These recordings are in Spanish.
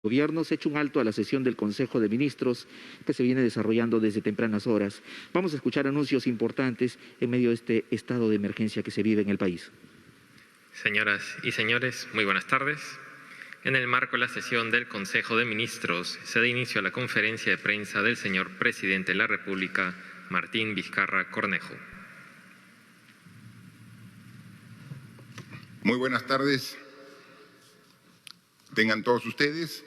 Gobierno se ha hecho un alto a la sesión del Consejo de Ministros que se viene desarrollando desde tempranas horas. Vamos a escuchar anuncios importantes en medio de este estado de emergencia que se vive en el país. Señoras y señores, muy buenas tardes. En el marco de la sesión del Consejo de Ministros se da inicio a la conferencia de prensa del señor Presidente de la República, Martín Vizcarra Cornejo. Muy buenas tardes. Tengan todos ustedes.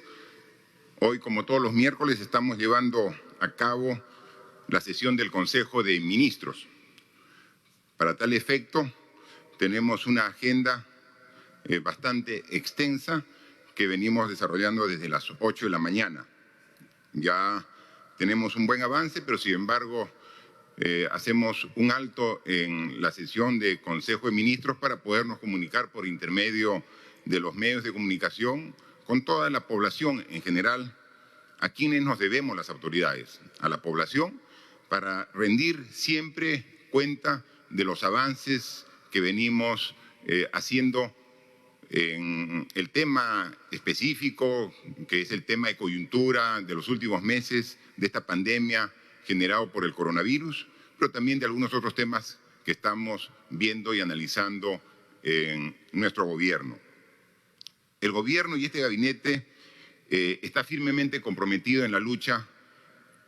Hoy, como todos los miércoles, estamos llevando a cabo la sesión del Consejo de Ministros. Para tal efecto, tenemos una agenda bastante extensa que venimos desarrollando desde las 8 de la mañana. Ya tenemos un buen avance, pero sin embargo hacemos un alto en la sesión de Consejo de Ministros para podernos comunicar por intermedio de los medios de comunicación con toda la población en general, a quienes nos debemos las autoridades, a la población, para rendir siempre cuenta de los avances que venimos haciendo en el tema específico, que es el tema de coyuntura de los últimos meses de esta pandemia generado por el coronavirus, pero también de algunos otros temas que estamos viendo y analizando en nuestro gobierno. El gobierno y este gabinete está firmemente comprometido en la lucha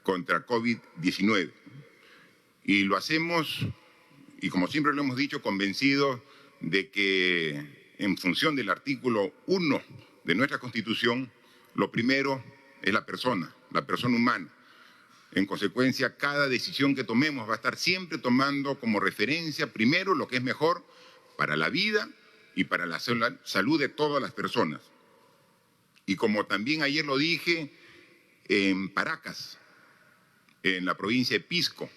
contra COVID-19 y lo hacemos, y como siempre lo hemos dicho, convencidos de que en función del artículo 1 de nuestra Constitución, lo primero es la persona humana. En consecuencia, cada decisión que tomemos va a estar siempre tomando como referencia primero lo que es mejor para la vida y para la salud de todas las personas. Y como también ayer lo dije, en Paracas, en la provincia de Pisco,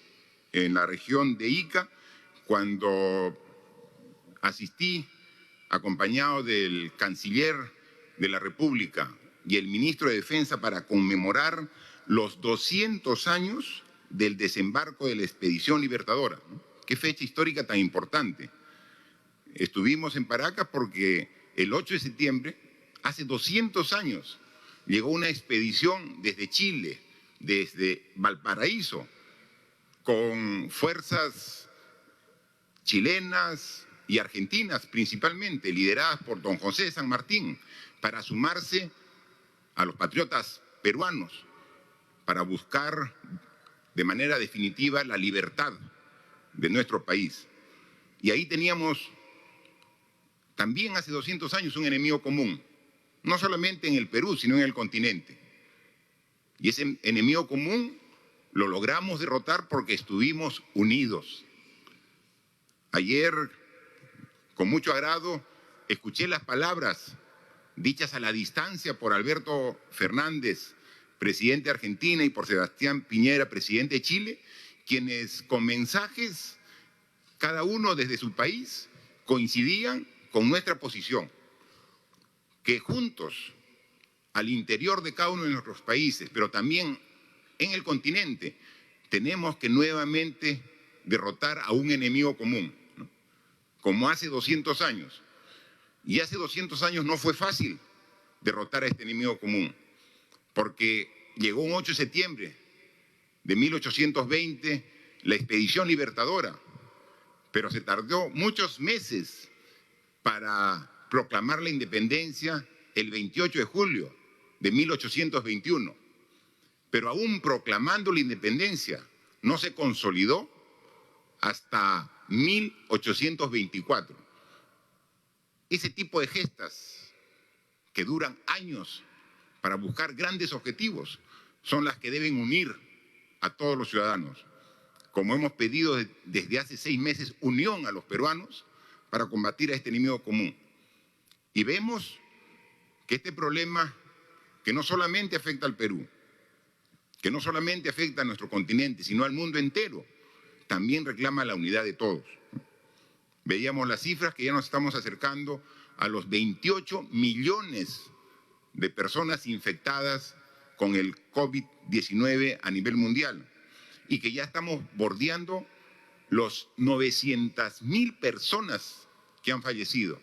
en la región de Ica, cuando asistí acompañado del canciller de la República y el ministro de Defensa para conmemorar los 200 años del desembarco de la Expedición Libertadora. Qué fecha histórica tan importante. Estuvimos en Paracas porque el 8 de septiembre, hace 200 años, llegó una expedición desde Chile, desde Valparaíso, con fuerzas chilenas y argentinas principalmente, lideradas por don José de San Martín, para sumarse a los patriotas peruanos, para buscar de manera definitiva la libertad de nuestro país. Y ahí teníamos también hace 200 años un enemigo común, no solamente en el Perú, sino en el continente. Y ese enemigo común lo logramos derrotar porque estuvimos unidos. Ayer, con mucho agrado, escuché las palabras dichas a la distancia por Alberto Fernández, presidente de Argentina, y por Sebastián Piñera, presidente de Chile, quienes con mensajes, cada uno desde su país, coincidían con nuestra posición, que juntos, al interior de cada uno de nuestros países, pero también en el continente, tenemos que nuevamente derrotar a un enemigo común, ¿no? Como hace 200 años. Y hace 200 años no fue fácil derrotar a este enemigo común, porque llegó un 8 de septiembre de 1820 la Expedición Libertadora, pero se tardó muchos meses para proclamar la independencia el 28 de julio de 1821. Pero aún proclamando la independencia, no se consolidó hasta 1824. Ese tipo de gestas que duran años para buscar grandes objetivos son las que deben unir a todos los ciudadanos. Como hemos pedido desde hace 6 meses unión a los peruanos para combatir a este enemigo común. Y vemos que este problema, que no solamente afecta al Perú, que no solamente afecta a nuestro continente, sino al mundo entero, también reclama la unidad de todos. Veíamos las cifras que ya nos estamos acercando a los 28 millones de personas infectadas con el COVID-19 a nivel mundial y que ya estamos bordeando los 900.000 personas que han fallecido.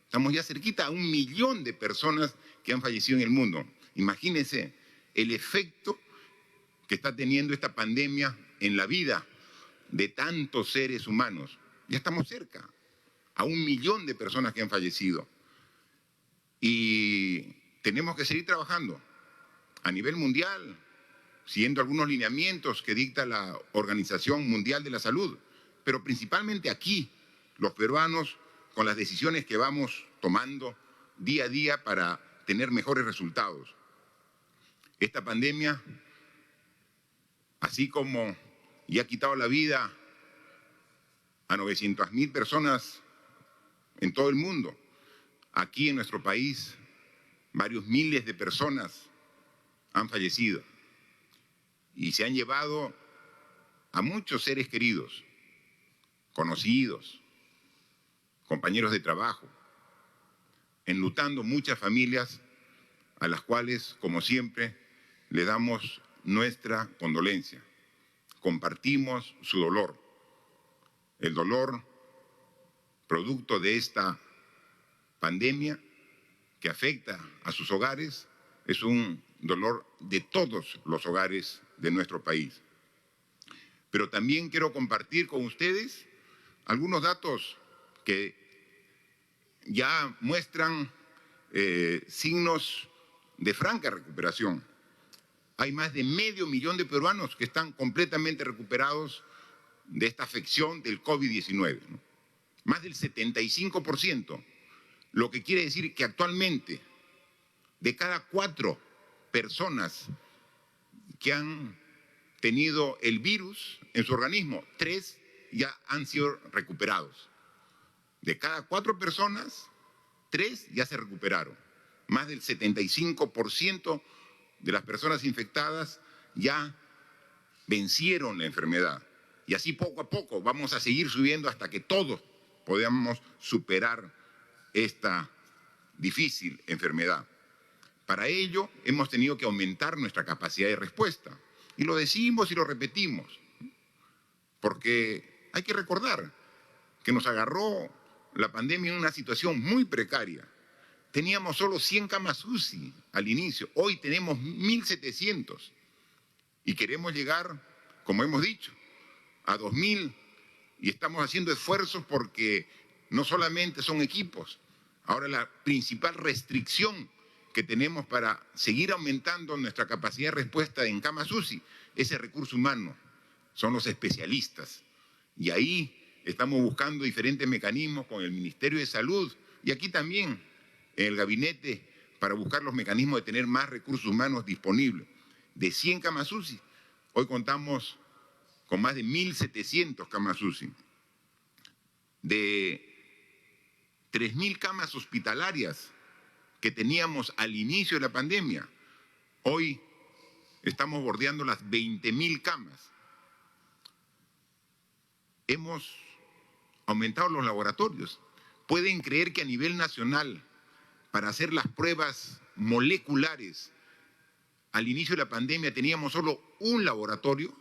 Estamos ya cerquita a 1 millón de personas que han fallecido en el mundo. Imagínense el efecto que está teniendo esta pandemia en la vida de tantos seres humanos. Ya estamos cerca a 1 millón de personas que han fallecido. Y tenemos que seguir trabajando a nivel mundial, siguiendo algunos lineamientos que dicta la Organización Mundial de la Salud, pero principalmente aquí, los peruanos, con las decisiones que vamos tomando día a día para tener mejores resultados. Esta pandemia, así como ya ha quitado la vida a 900.000 personas en todo el mundo, aquí en nuestro país, varios miles de personas han fallecido y se han llevado a muchos seres queridos, conocidos, compañeros de trabajo, enlutando muchas familias a las cuales, como siempre, le damos nuestra condolencia. Compartimos su dolor. El dolor producto de esta pandemia que afecta a sus hogares es un dolor de todos los hogares de nuestro país. Pero también quiero compartir con ustedes algunos datos que ya muestran signos de franca recuperación. Hay más de 500.000 de peruanos que están completamente recuperados de esta afección del COVID-19, ¿no? Más del 75%, lo que quiere decir que actualmente de cada 4 personas que han tenido el virus en su organismo, 3 ya han sido recuperados. De cada 4 personas, 3 ya se recuperaron. Más del 75% de las personas infectadas ya vencieron la enfermedad. Y así poco a poco vamos a seguir subiendo hasta que todos podamos superar esta difícil enfermedad. Para ello hemos tenido que aumentar nuestra capacidad de respuesta. Y lo decimos y lo repetimos, porque hay que recordar que nos agarró la pandemia en una situación muy precaria. Teníamos solo 100 camas UCI al inicio, hoy tenemos 1.700 y queremos llegar, como hemos dicho, a 2.000 y estamos haciendo esfuerzos porque no solamente son equipos, ahora la principal restricción que tenemos para seguir aumentando nuestra capacidad de respuesta en camas UCI es el recurso humano, son los especialistas. Y ahí estamos buscando diferentes mecanismos con el Ministerio de Salud y aquí también en el gabinete para buscar los mecanismos de tener más recursos humanos disponibles. De 100 camas UCI, hoy contamos con más de 1.700 camas UCI. De 3.000 camas hospitalarias que teníamos al inicio de la pandemia, hoy estamos bordeando las 20.000 camas. Hemos aumentado los laboratorios. Pueden creer que a nivel nacional, para hacer las pruebas moleculares, al inicio de la pandemia teníamos solo un laboratorio.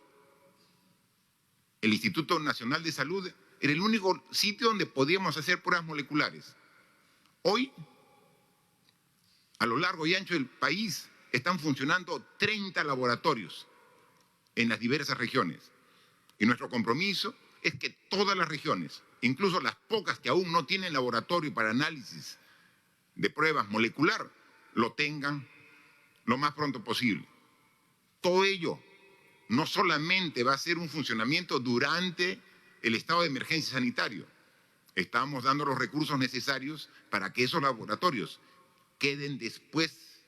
El Instituto Nacional de Salud era el único sitio donde podíamos hacer pruebas moleculares. Hoy, a lo largo y ancho del país, están funcionando 30 laboratorios en las diversas regiones. Y nuestro compromiso es que todas las regiones, incluso las pocas que aún no tienen laboratorio para análisis de pruebas molecular, lo tengan lo más pronto posible. Todo ello no solamente va a ser un funcionamiento durante el estado de emergencia sanitario, estamos dando los recursos necesarios para que esos laboratorios queden después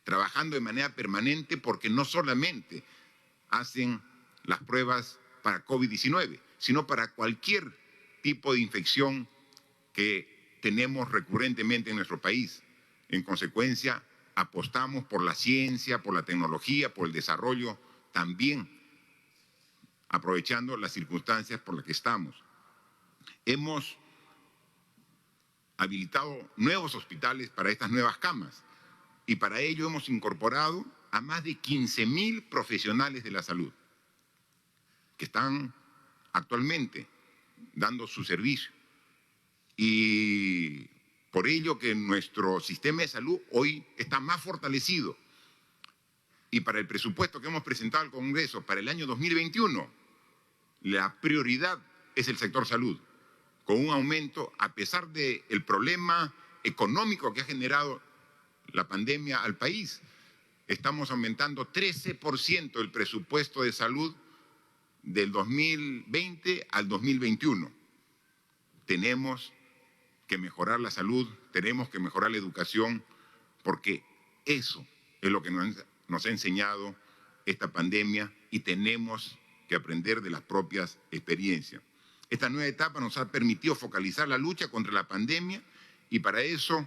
trabajando de manera permanente porque no solamente hacen las pruebas para COVID-19, sino para cualquier tipo de infección que tenemos recurrentemente en nuestro país. En consecuencia, apostamos por la ciencia, por la tecnología, por el desarrollo, también aprovechando las circunstancias por las que estamos. Hemos habilitado nuevos hospitales para estas nuevas camas y para ello hemos incorporado a más de 15.000 profesionales de la salud que están actualmente dando su servicio. Y por ello que nuestro sistema de salud hoy está más fortalecido y para el presupuesto que hemos presentado al Congreso para el año 2021, la prioridad es el sector salud, con un aumento, a pesar del problema económico que ha generado la pandemia al país. Estamos aumentando 13% el presupuesto de salud del 2020 al 2021. Tenemos que mejorar la salud, tenemos que mejorar la educación, porque eso es lo que nos ha enseñado esta pandemia y tenemos que aprender de las propias experiencias. Esta nueva etapa nos ha permitido focalizar la lucha contra la pandemia y para eso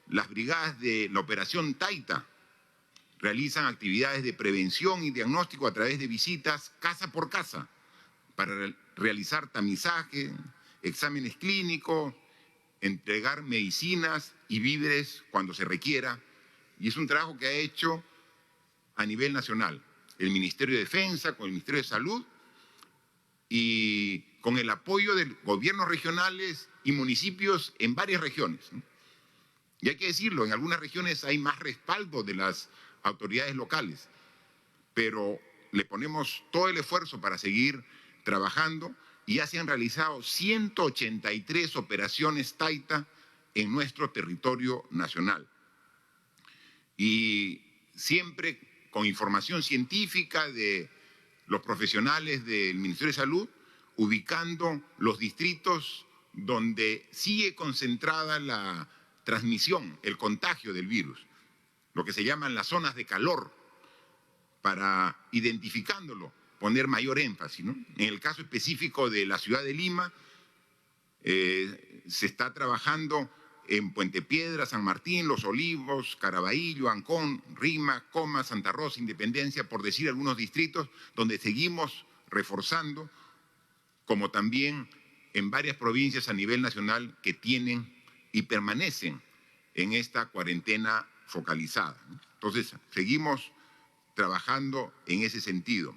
las brigadas de la Operación Taita realizan actividades de prevención y diagnóstico a través de visitas casa por casa para realizar tamizaje, exámenes clínicos, entregar medicinas y víveres cuando se requiera. Y es un trabajo que ha hecho a nivel nacional el Ministerio de Defensa, con el Ministerio de Salud y con el apoyo de gobiernos regionales y municipios en varias regiones. Y hay que decirlo, en algunas regiones hay más respaldo de las autoridades locales, pero le ponemos todo el esfuerzo para seguir trabajando y ya se han realizado 183 operaciones Taita en nuestro territorio nacional. Y siempre con información científica de los profesionales del Ministerio de Salud, ubicando los distritos donde sigue concentrada la transmisión, el contagio del virus, lo que se llaman las zonas de calor, para identificándolo, poner mayor énfasis, ¿no? En el caso específico de la ciudad de Lima, se está trabajando en Puente Piedra, San Martín, Los Olivos, Caraballo, Ancón, Rima, Coma, Santa Rosa, Independencia, por decir algunos distritos donde seguimos reforzando, como también en varias provincias a nivel nacional que tienen y permanecen en esta cuarentena focalizada. Entonces, seguimos trabajando en ese sentido.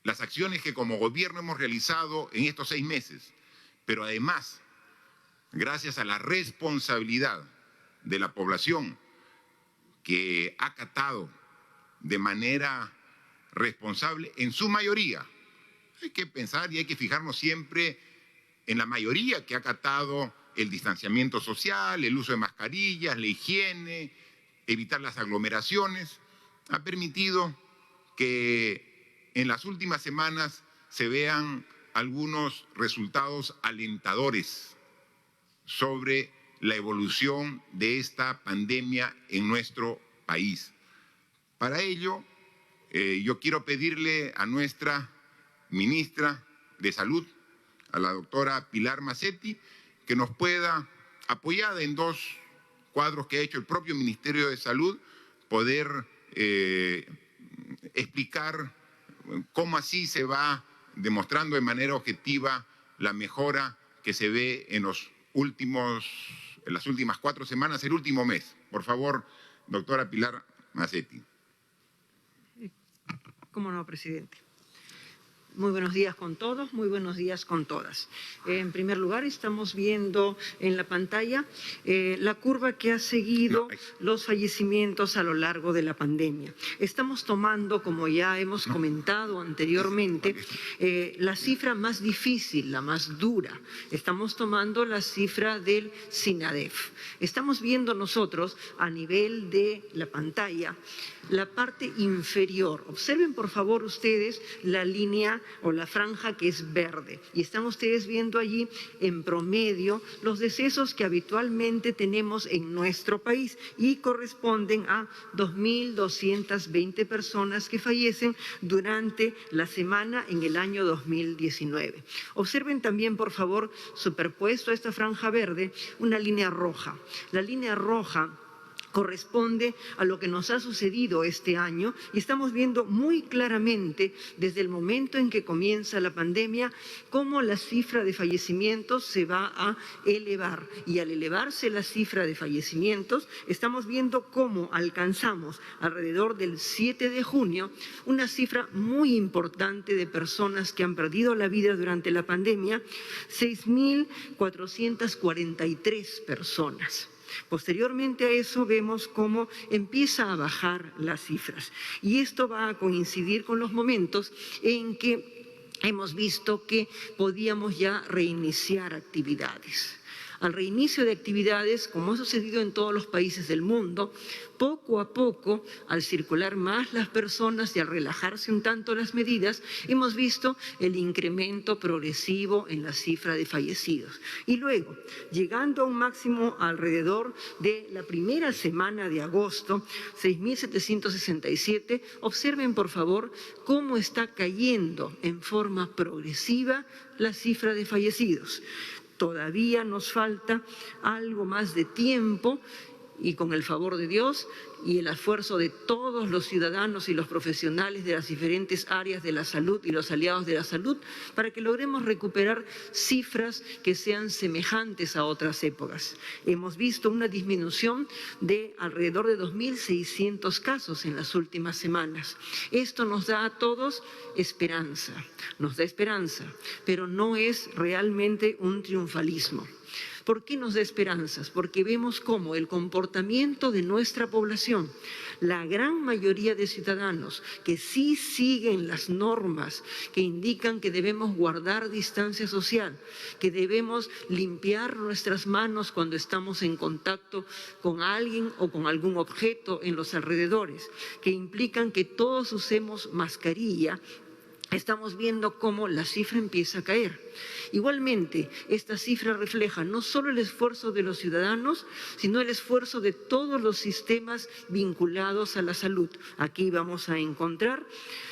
Las acciones que como gobierno hemos realizado en estos 6 meses, pero además, gracias a la responsabilidad de la población que ha acatado de manera responsable en su mayoría. Hay que pensar y hay que fijarnos siempre en la mayoría que ha acatado el distanciamiento social, el uso de mascarillas, la higiene, evitar las aglomeraciones. Ha permitido que en las últimas semanas se vean algunos resultados alentadores sobre la evolución de esta pandemia en nuestro país. Para ello, yo quiero pedirle a nuestra ministra de Salud, a la doctora Pilar Macetti, que nos pueda, apoyada en 2 cuadros que ha hecho el propio Ministerio de Salud, poder explicar cómo así se va demostrando de manera objetiva la mejora que se ve en las últimas 4 semanas, el último mes. Por favor, doctora Pilar Macetti. Cómo no, presidente. Muy buenos días con todos, muy buenos días con todas. En primer lugar, estamos viendo en la pantalla la curva que ha seguido los fallecimientos a lo largo de la pandemia. Estamos tomando, como ya hemos comentado anteriormente, la cifra más difícil, la más dura. Estamos tomando la cifra del SINADEF. Estamos viendo nosotros a nivel de la pantalla la parte inferior. Observen por favor ustedes la línea o la franja que es verde y están ustedes viendo allí en promedio los decesos que habitualmente tenemos en nuestro país y corresponden a 2.220 personas que fallecen durante la semana en el año 2019. Observen también por favor superpuesto a esta franja verde una línea roja. La línea roja corresponde a lo que nos ha sucedido este año y estamos viendo muy claramente desde el momento en que comienza la pandemia cómo la cifra de fallecimientos se va a elevar y al elevarse la cifra de fallecimientos estamos viendo cómo alcanzamos alrededor del 7 de junio una cifra muy importante de personas que han perdido la vida durante la pandemia, 6.443 personas. Posteriormente a eso vemos cómo empieza a bajar las cifras y esto va a coincidir con los momentos en que hemos visto que podíamos ya reiniciar actividades. Al reinicio de actividades, como ha sucedido en todos los países del mundo, poco a poco, al circular más las personas y al relajarse un tanto las medidas, hemos visto el incremento progresivo en la cifra de fallecidos. Y luego, llegando a un máximo alrededor de la primera semana de agosto, 6.767, observen por favor cómo está cayendo en forma progresiva la cifra de fallecidos. Todavía nos falta algo más de tiempo y con el favor de Dios y el esfuerzo de todos los ciudadanos y los profesionales de las diferentes áreas de la salud y los aliados de la salud para que logremos recuperar cifras que sean semejantes a otras épocas. Hemos visto una disminución de alrededor de 2.600 casos en las últimas semanas. Esto nos da a todos esperanza, pero no es realmente un triunfalismo. ¿Por qué nos da esperanzas? Porque vemos cómo el comportamiento de nuestra población, la gran mayoría de ciudadanos que sí siguen las normas que indican que debemos guardar distancia social, que debemos limpiar nuestras manos cuando estamos en contacto con alguien o con algún objeto en los alrededores, que implican que todos usemos mascarilla, estamos viendo cómo la cifra empieza a caer. Igualmente, esta cifra refleja no solo el esfuerzo de los ciudadanos, sino el esfuerzo de todos los sistemas vinculados a la salud. Aquí vamos a encontrar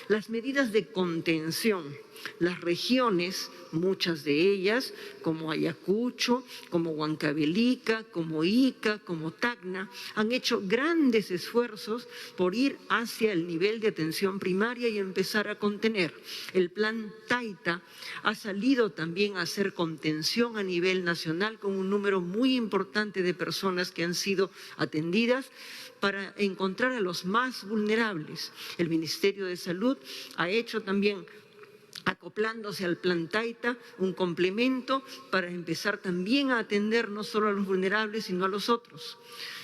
las medidas de contención. Las regiones, muchas de ellas, como Ayacucho, como Huancavelica, como Ica, como Tacna, han hecho grandes esfuerzos por ir hacia el nivel de atención primaria y empezar a contener. El plan Taita ha salido también a hacer contención a nivel nacional con un número muy importante de personas que han sido atendidas para encontrar a los más vulnerables. El Ministerio de Salud ha hecho también, acoplándose al plan Taita, un complemento para empezar también a atender no solo a los vulnerables, sino a los otros.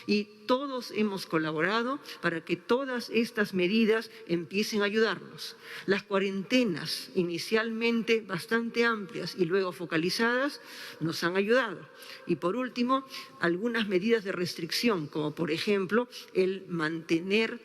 Y todos hemos colaborado para que todas estas medidas empiecen a ayudarnos. Las cuarentenas, inicialmente bastante amplias y luego focalizadas, nos han ayudado. Y por último, algunas medidas de restricción, como por ejemplo el mantener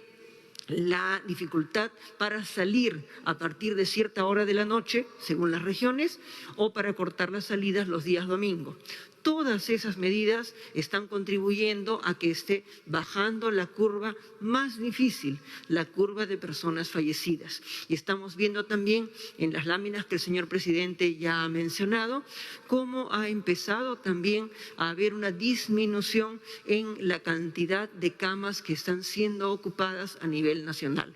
la dificultad para salir a partir de cierta hora de la noche, según las regiones, o para cortar las salidas los días domingo. Todas esas medidas están contribuyendo a que esté bajando la curva más difícil, la curva de personas fallecidas. Y estamos viendo también en las láminas que el señor presidente ya ha mencionado, cómo ha empezado también a haber una disminución en la cantidad de camas que están siendo ocupadas a nivel nacional.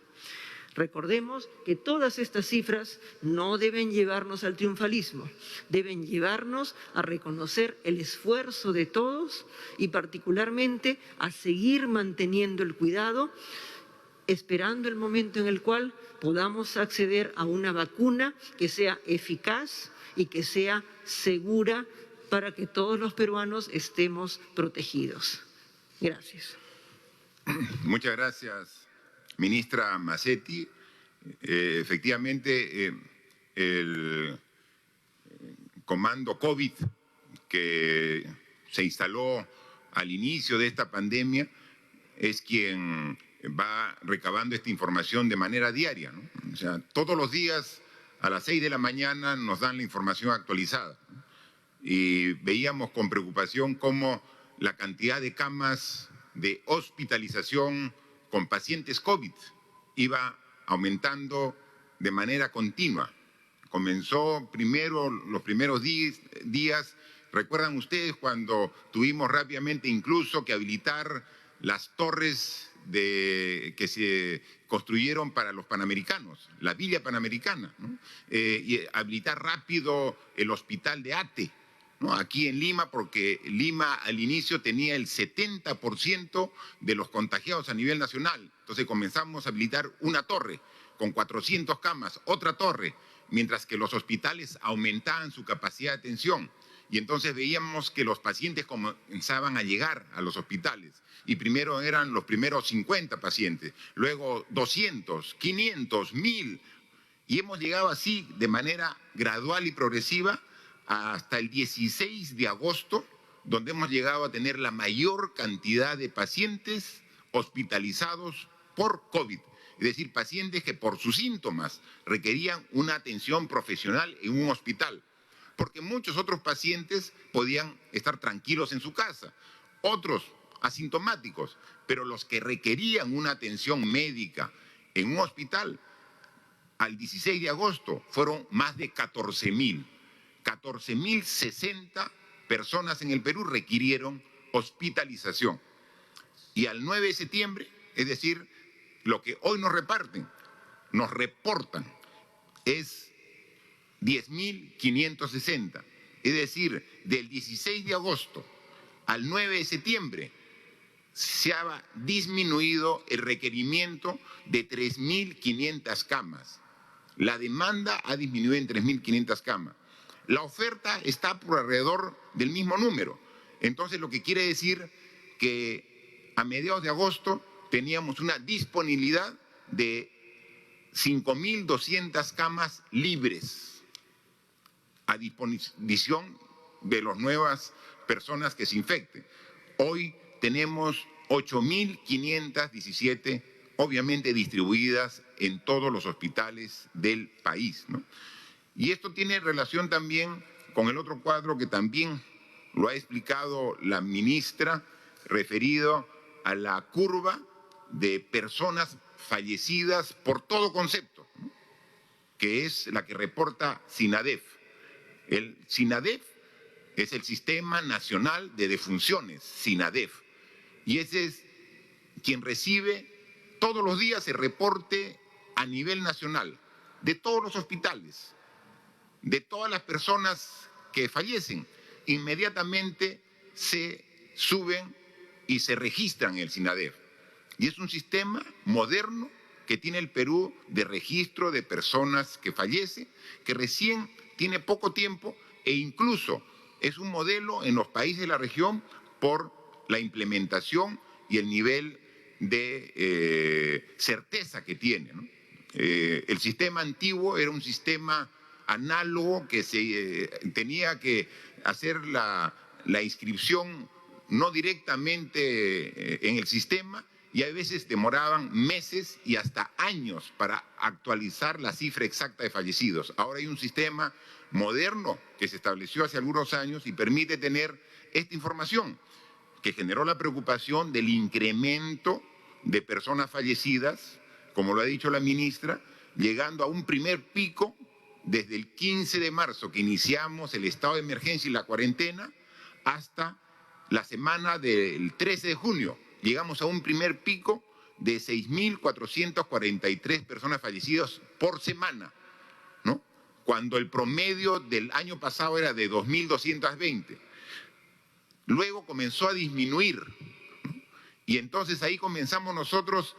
Recordemos que todas estas cifras no deben llevarnos al triunfalismo, deben llevarnos a reconocer el esfuerzo de todos y particularmente a seguir manteniendo el cuidado, esperando el momento en el cual podamos acceder a una vacuna que sea eficaz y que sea segura para que todos los peruanos estemos protegidos. Gracias. Muchas gracias, ministra Mazzetti. Efectivamente, el comando COVID que se instaló al inicio de esta pandemia es quien va recabando esta información de manera diaria, ¿no? O sea, todos los días a las 6 de la mañana nos dan la información actualizada, ¿no? Y veíamos con preocupación cómo la cantidad de camas de hospitalización con pacientes COVID iba aumentando de manera continua. Comenzó primero, los primeros días, ¿recuerdan ustedes cuando tuvimos rápidamente incluso que habilitar las torres que se construyeron para los panamericanos, la Villa Panamericana, ¿no? Y habilitar rápido el hospital de Ate, ¿no? Aquí en Lima, porque Lima al inicio tenía el 70% de los contagiados a nivel nacional. Entonces comenzamos a habilitar una torre con 400 camas, otra torre, mientras que los hospitales aumentaban su capacidad de atención. Y entonces veíamos que los pacientes comenzaban a llegar a los hospitales. Y primero eran los primeros 50 pacientes, luego 200, 500, 1000. Y hemos llegado así de manera gradual y progresiva hasta el 16 de agosto, donde hemos llegado a tener la mayor cantidad de pacientes hospitalizados por COVID. Es decir, pacientes que por sus síntomas requerían una atención profesional en un hospital. Porque muchos otros pacientes podían estar tranquilos en su casa, otros asintomáticos, pero los que requerían una atención médica en un hospital, al 16 de agosto fueron más de 14.000. 14.060 personas en el Perú requirieron hospitalización. Y al 9 de septiembre, es decir, lo que hoy nos reportan, es 10.560. Es decir, del 16 de agosto al 9 de septiembre se ha disminuido el requerimiento de 3.500 camas. La demanda ha disminuido en 3.500 camas. La oferta está por alrededor del mismo número. Entonces, lo que quiere decir que a mediados de agosto teníamos una disponibilidad de 5.200 camas libres a disposición de las nuevas personas que se infecten. Hoy tenemos 8.517, obviamente distribuidas en todos los hospitales del país, ¿no? Y esto tiene relación también con el otro cuadro que también lo ha explicado la ministra, referido a la curva de personas fallecidas por todo concepto, ¿no?, que es la que reporta SINADEF. El SINADEF es el Sistema Nacional de Defunciones, SINADEF, y ese es quien recibe todos los días el reporte a nivel nacional de todos los hospitales, de todas las personas que fallecen. Inmediatamente se suben y se registran en el SINADEF. Y es un sistema moderno que tiene el Perú de registro de personas que fallecen, que recién tiene poco tiempo e incluso es un modelo en los países de la región por la implementación y el nivel de certeza que tiene, ¿no? El sistema antiguo era un sistema análogo que se tenía que hacer la inscripción no directamente en el sistema, y a veces demoraban meses y hasta años para actualizar la cifra exacta de fallecidos. Ahora hay un sistema moderno que se estableció hace algunos años y permite tener esta información, que generó la preocupación del incremento de personas fallecidas, como lo ha dicho la ministra, llegando a un primer pico desde el 15 de marzo, que iniciamos el estado de emergencia y la cuarentena, hasta la semana del 13 de junio. Llegamos a un primer pico de 6.443 personas fallecidas por semana, ¿no?, cuando el promedio del año pasado era de 2.220. Luego comenzó a disminuir, ¿no?, y entonces ahí comenzamos nosotros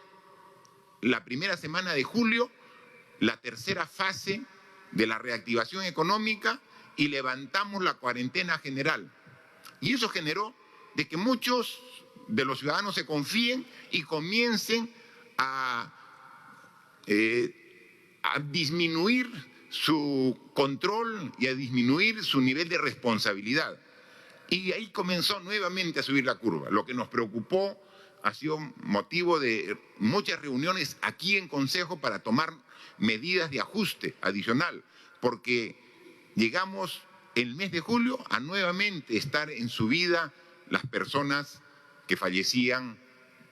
la primera semana de julio, la tercera fase de la reactivación económica, y levantamos la cuarentena general. Y eso generó de que muchos de los ciudadanos se confíen y comiencen a disminuir su control y a disminuir su nivel de responsabilidad. Y ahí comenzó nuevamente a subir la curva. Lo que nos preocupó ha sido motivo de muchas reuniones aquí en Consejo para tomar medidas de ajuste adicional, porque llegamos el mes de julio a nuevamente estar en subida las personas que fallecían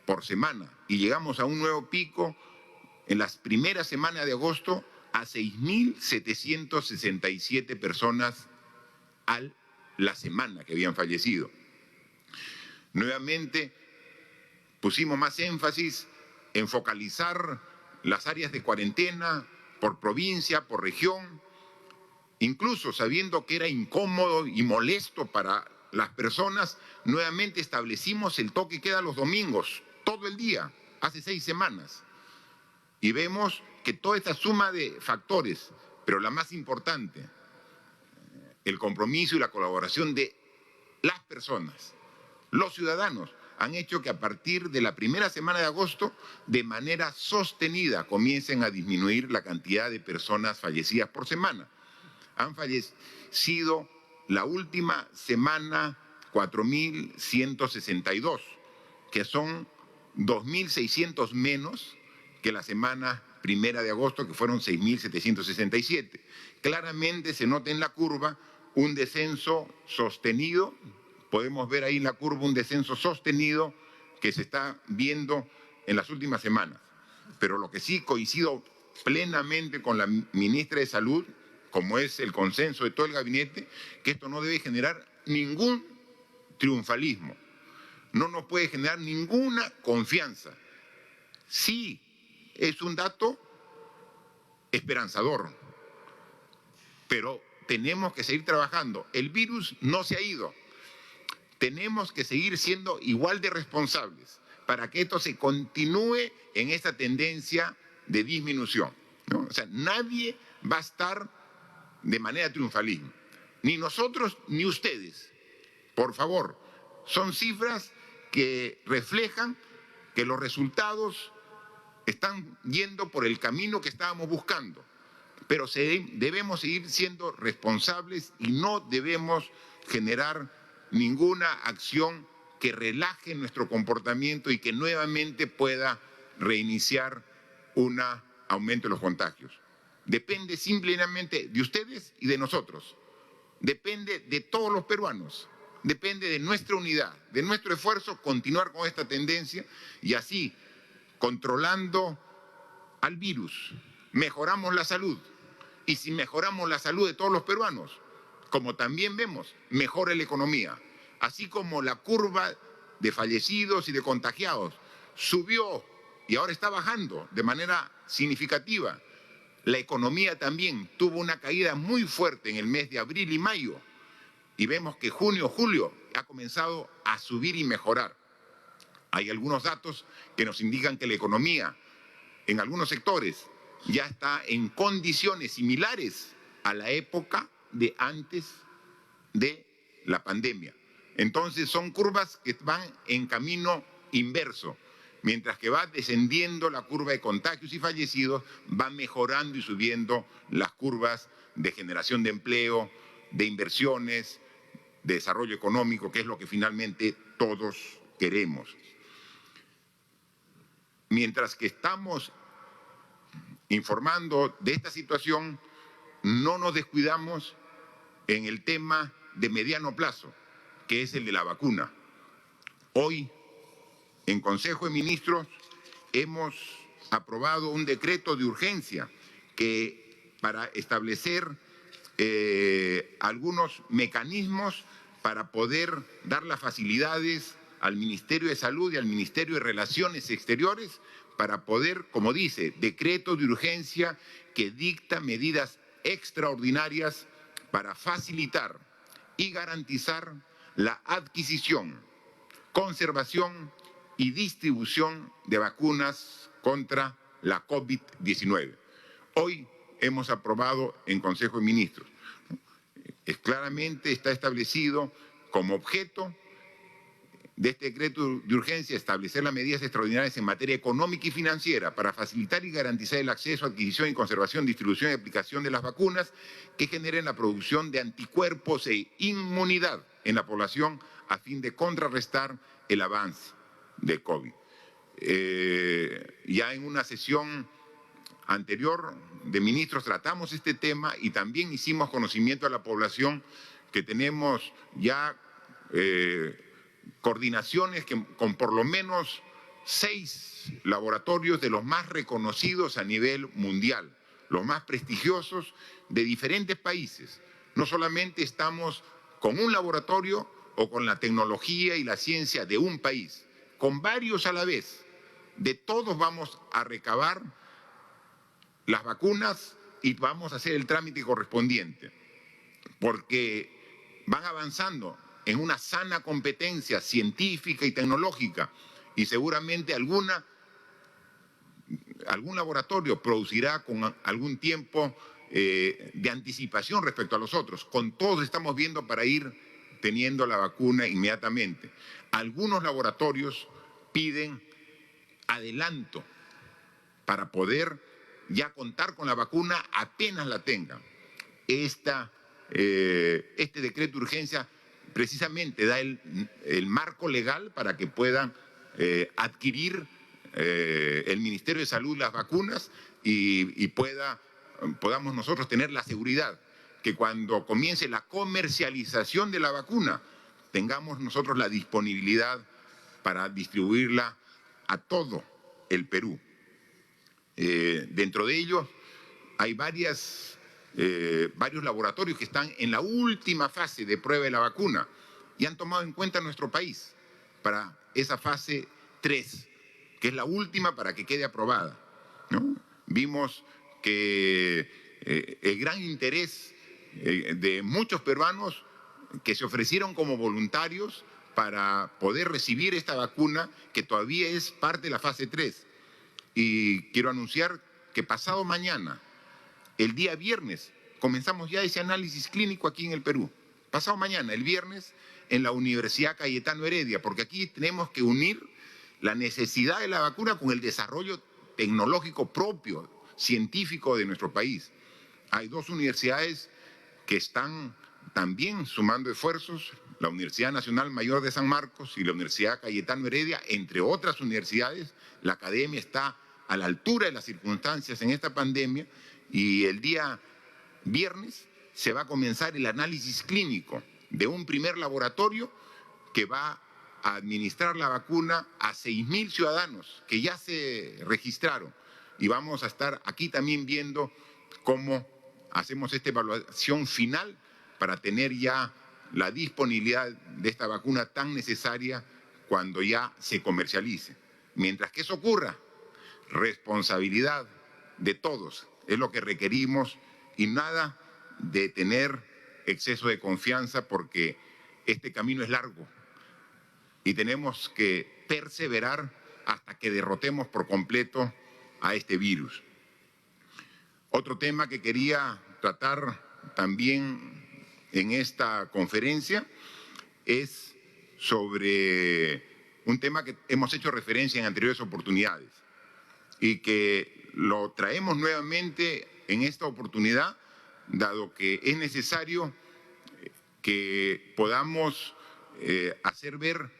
por semana, y llegamos a un nuevo pico en las primeras semanas de agosto a 6.767 personas a la semana que habían fallecido. Nuevamente pusimos más énfasis en focalizar las áreas de cuarentena por provincia, por región, incluso sabiendo que era incómodo y molesto para las personas. Nuevamente establecimos el toque de queda los domingos, todo el día, hace 6 semanas. Y vemos que toda esta suma de factores, pero la más importante, el compromiso y la colaboración de las personas, los ciudadanos, han hecho que a partir de la primera semana de agosto, de manera sostenida, comiencen a disminuir la cantidad de personas fallecidas por semana. Han fallecido la última semana 4.162, que son 2.600 menos que la semana primera de agosto, que fueron 6.767. Claramente se nota en la curva un descenso sostenido. Podemos ver ahí en la curva un descenso sostenido que se está viendo en las últimas semanas. Pero lo que sí coincido plenamente con la ministra de Salud, como es el consenso de todo el gabinete, que esto no debe generar ningún triunfalismo, no nos puede generar ninguna confianza. Sí, es un dato esperanzador, pero tenemos que seguir trabajando. El virus no se ha ido. Tenemos que seguir siendo igual de responsables para que esto se continúe en esta tendencia de disminución, ¿no? O sea, nadie va a estar de manera triunfalismo, ni nosotros ni ustedes. Por favor, son cifras que reflejan que los resultados están yendo por el camino que estábamos buscando, pero debemos seguir siendo responsables y no debemos generar ninguna acción que relaje nuestro comportamiento y que nuevamente pueda reiniciar un aumento de los contagios. Depende simplemente de ustedes y de nosotros. Depende de todos los peruanos. Depende de nuestra unidad, de nuestro esfuerzo, continuar con esta tendencia y así, controlando al virus, mejoramos la salud. Y si mejoramos la salud de todos los peruanos, como también vemos, mejora la economía. Así como la curva de fallecidos y de contagiados subió y ahora está bajando de manera significativa, la economía también tuvo una caída muy fuerte en el mes de abril y mayo. Y vemos que junio, julio ha comenzado a subir y mejorar. Hay algunos datos que nos indican que la economía en algunos sectores ya está en condiciones similares a la época de antes de la pandemia. Entonces son curvas que van en camino inverso. Mientras que va descendiendo la curva de contagios y fallecidos, va mejorando y subiendo las curvas de generación de empleo, de inversiones, de desarrollo económico, que es lo que finalmente todos queremos. Mientras que estamos informando de esta situación, no nos descuidamos en el tema de mediano plazo, que es el de la vacuna. Hoy, en Consejo de Ministros, hemos aprobado un decreto de urgencia para establecer algunos mecanismos para poder dar las facilidades al Ministerio de Salud y al Ministerio de Relaciones Exteriores para poder, como dice, decreto de urgencia que dicta medidas extraordinarias para facilitar y garantizar la adquisición, conservación y distribución de vacunas contra la COVID-19. Hoy hemos aprobado en Consejo de Ministros. Claramente está establecido como objeto de este decreto de urgencia establecer las medidas extraordinarias en materia económica y financiera para facilitar y garantizar el acceso, adquisición y conservación, distribución y aplicación de las vacunas que generen la producción de anticuerpos e inmunidad en la población a fin de contrarrestar el avance de COVID. Ya en una sesión anterior de ministros tratamos este tema y también hicimos conocimiento a la población que tenemos ya coordinaciones con por lo menos 6 laboratorios de los más reconocidos a nivel mundial, los más prestigiosos de diferentes países. No solamente estamos con un laboratorio o con la tecnología y la ciencia de un país, con varios a la vez. De todos vamos a recabar las vacunas y vamos a hacer el trámite correspondiente, porque van avanzando en una sana competencia científica y tecnológica y seguramente algún laboratorio producirá con algún tiempo de anticipación respecto a los otros. Con todos estamos viendo para ir teniendo la vacuna inmediatamente. Algunos laboratorios piden adelanto para poder ya contar con la vacuna apenas la tengan. Este decreto de urgencia precisamente da el marco legal para que puedan adquirir el Ministerio de Salud las vacunas y podamos nosotros tener la seguridad que cuando comience la comercialización de la vacuna tengamos nosotros la disponibilidad para distribuirla a todo el Perú. Dentro de ellos hay varios laboratorios que están en la última fase de prueba de la vacuna y han tomado en cuenta nuestro país para esa fase 3, que es la última para que quede aprobada, ¿no? Vimos que el gran interés de muchos peruanos que se ofrecieron como voluntarios para poder recibir esta vacuna que todavía es parte de la fase 3. Y quiero anunciar que pasado mañana, el día viernes, comenzamos ya ese análisis clínico aquí en el Perú. Pasado mañana, el viernes, en la Universidad Cayetano Heredia, porque aquí tenemos que unir la necesidad de la vacuna con el desarrollo tecnológico propio, científico de nuestro país. Hay 2 universidades que están también sumando esfuerzos, la Universidad Nacional Mayor de San Marcos y la Universidad Cayetano Heredia, entre otras universidades. La academia está a la altura de las circunstancias en esta pandemia y el día viernes se va a comenzar el análisis clínico de un primer laboratorio que va a administrar la vacuna a 6.000 ciudadanos que ya se registraron. Y vamos a estar aquí también viendo cómo hacemos esta evaluación final para tener ya la disponibilidad de esta vacuna tan necesaria cuando ya se comercialice. Mientras que eso ocurra, responsabilidad de todos es lo que requerimos y nada de tener exceso de confianza porque este camino es largo y tenemos que perseverar hasta que derrotemos por completo a este virus. Otro tema que quería tratar también en esta conferencia es sobre un tema que hemos hecho referencia en anteriores oportunidades y que lo traemos nuevamente en esta oportunidad, dado que es necesario que podamos hacer ver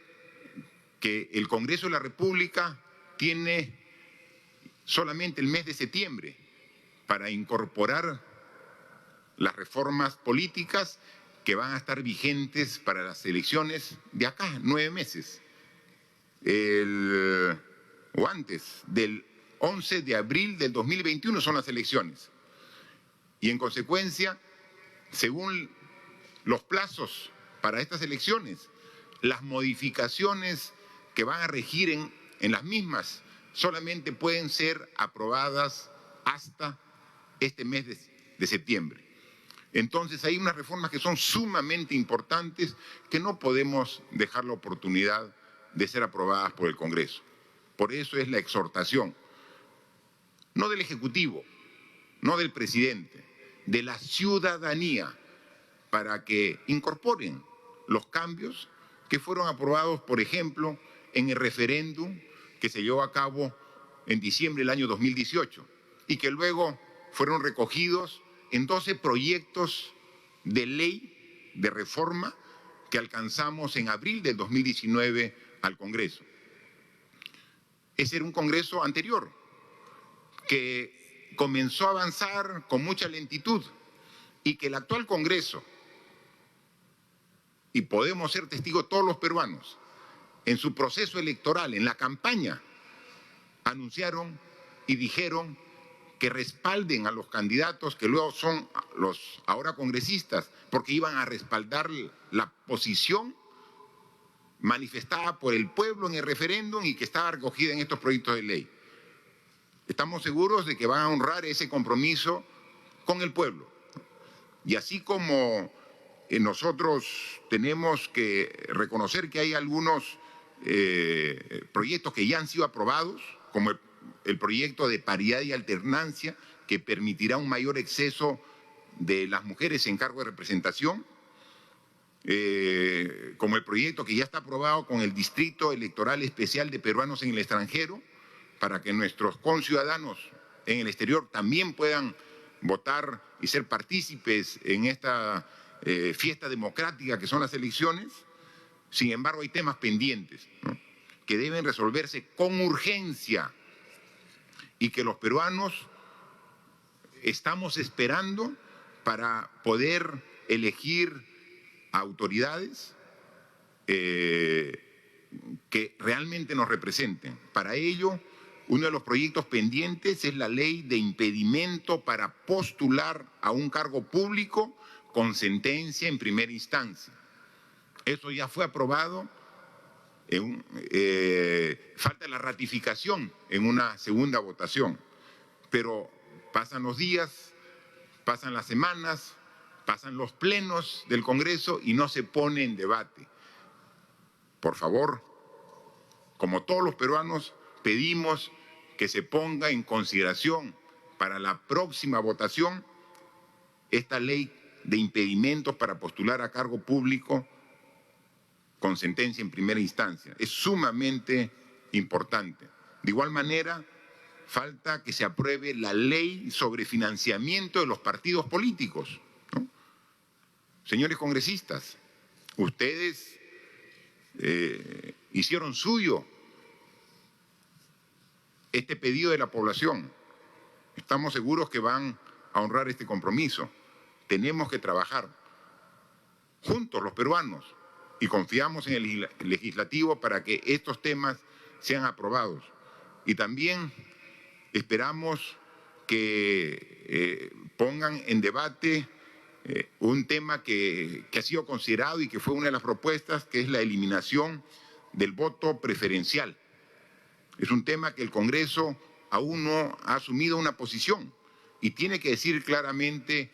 que el Congreso de la República tiene solamente el mes de septiembre para incorporar las reformas políticas que van a estar vigentes para las elecciones de acá, 9 meses, o antes, del 11 de abril del 2021 son las elecciones. Y en consecuencia, según los plazos para estas elecciones, las modificaciones que van a regir en las mismas solamente pueden ser aprobadas hasta este mes de septiembre. Entonces hay unas reformas que son sumamente importantes que no podemos dejar la oportunidad de ser aprobadas por el Congreso. Por eso es la exhortación, no del Ejecutivo, no del presidente, de la ciudadanía, para que incorporen los cambios que fueron aprobados, por ejemplo, en el referéndum que se llevó a cabo en diciembre del año 2018 y que luego fueron recogidos en 12 proyectos de ley de reforma que alcanzamos en abril del 2019 al Congreso. Ese era un Congreso anterior que comenzó a avanzar con mucha lentitud y que el actual Congreso, y podemos ser testigos todos los peruanos, en su proceso electoral, en la campaña, anunciaron y dijeron que respalden a los candidatos que luego son los ahora congresistas, porque iban a respaldar la posición manifestada por el pueblo en el referéndum y que estaba recogida en estos proyectos de ley. Estamos seguros de que van a honrar ese compromiso con el pueblo. Y así como nosotros tenemos que reconocer que hay algunos proyectos que ya han sido aprobados, como el proyecto de paridad y alternancia, que permitirá un mayor acceso de las mujeres en cargo de representación, como el proyecto que ya está aprobado con el Distrito Electoral Especial de Peruanos en el Extranjero, para que nuestros conciudadanos en el exterior también puedan votar y ser partícipes en esta fiesta democrática que son las elecciones. Sin embargo, hay temas pendientes, ¿no?, que deben resolverse con urgencia y que los peruanos estamos esperando para poder elegir autoridades que realmente nos representen. Para ello, uno de los proyectos pendientes es la ley de impedimento para postular a un cargo público con sentencia en primera instancia. Eso ya fue aprobado, falta la ratificación en una segunda votación, pero pasan los días, pasan las semanas, pasan los plenos del Congreso y no se pone en debate. Por favor, como todos los peruanos, pedimos que se ponga en consideración para la próxima votación esta ley de impedimentos para postular a cargo público con sentencia en primera instancia. Es sumamente importante. De igual manera, falta que se apruebe la ley sobre financiamiento de los partidos políticos, ¿no? Señores congresistas, ustedes hicieron suyo este pedido de la población. Estamos seguros que van a honrar este compromiso. Tenemos que trabajar juntos los peruanos y confiamos en el legislativo para que estos temas sean aprobados. Y también esperamos que pongan en debate un tema que ha sido considerado y que fue una de las propuestas, que es la eliminación del voto preferencial. Es un tema que el Congreso aún no ha asumido una posición y tiene que decir claramente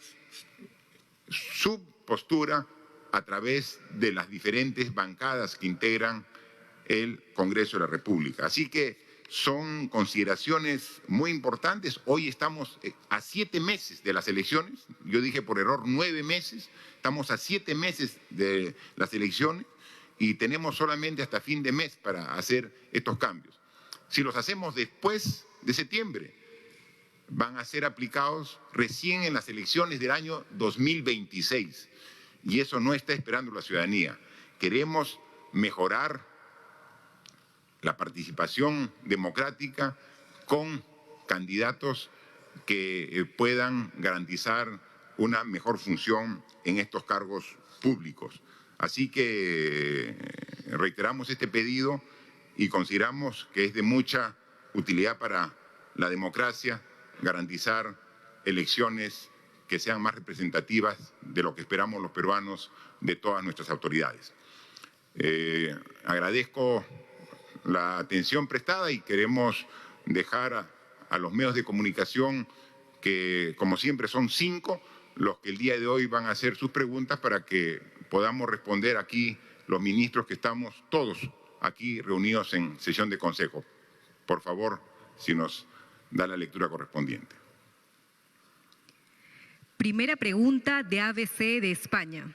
su postura a través de las diferentes bancadas que integran el Congreso de la República. Así que son consideraciones muy importantes. Hoy estamos a 7 meses de las elecciones. Yo dije por error 9 meses. Estamos a 7 meses de las elecciones y tenemos solamente hasta fin de mes para hacer estos cambios. Si los hacemos después de septiembre, van a ser aplicados recién en las elecciones del año 2026. Y eso no está esperando la ciudadanía. Queremos mejorar la participación democrática con candidatos que puedan garantizar una mejor función en estos cargos públicos. Así que reiteramos este pedido y consideramos que es de mucha utilidad para la democracia garantizar elecciones que sean más representativas de lo que esperamos los peruanos de todas nuestras autoridades. Agradezco la atención prestada y queremos dejar a los medios de comunicación, que como siempre son 5, los que el día de hoy van a hacer sus preguntas para que podamos responder aquí los ministros que estamos todos aquí reunidos en sesión de consejo. Por favor, si nos da la lectura correspondiente. Primera pregunta de ABC de España.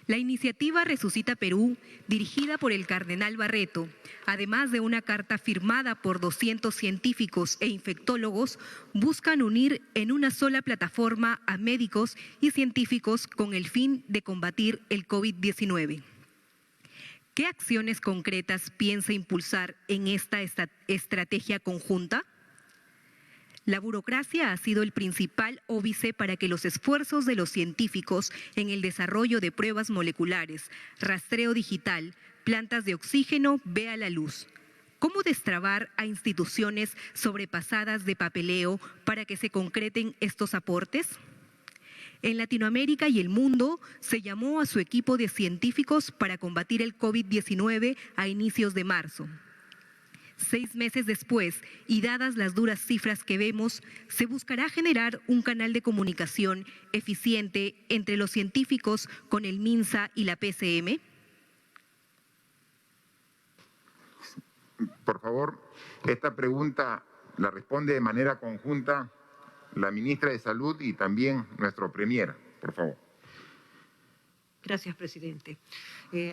La iniciativa Resucita Perú, dirigida por el cardenal Barreto, además de una carta firmada por 200 científicos e infectólogos, buscan unir en una sola plataforma a médicos y científicos con el fin de combatir el COVID-19. ¿Qué acciones concretas piensa impulsar en esta estrategia conjunta? La burocracia ha sido el principal óbice para que los esfuerzos de los científicos en el desarrollo de pruebas moleculares, rastreo digital, plantas de oxígeno vea la luz. ¿Cómo destrabar a instituciones sobrepasadas de papeleo para que se concreten estos aportes? En Latinoamérica y el mundo se llamó a su equipo de científicos para combatir el COVID-19 a inicios de marzo. 6 meses después, y dadas las duras cifras que vemos, ¿se buscará generar un canal de comunicación eficiente entre los científicos con el MINSA y la PCM? Por favor, esta pregunta la responde de manera conjunta la ministra de Salud y también nuestro premier, por favor. Gracias, presidente.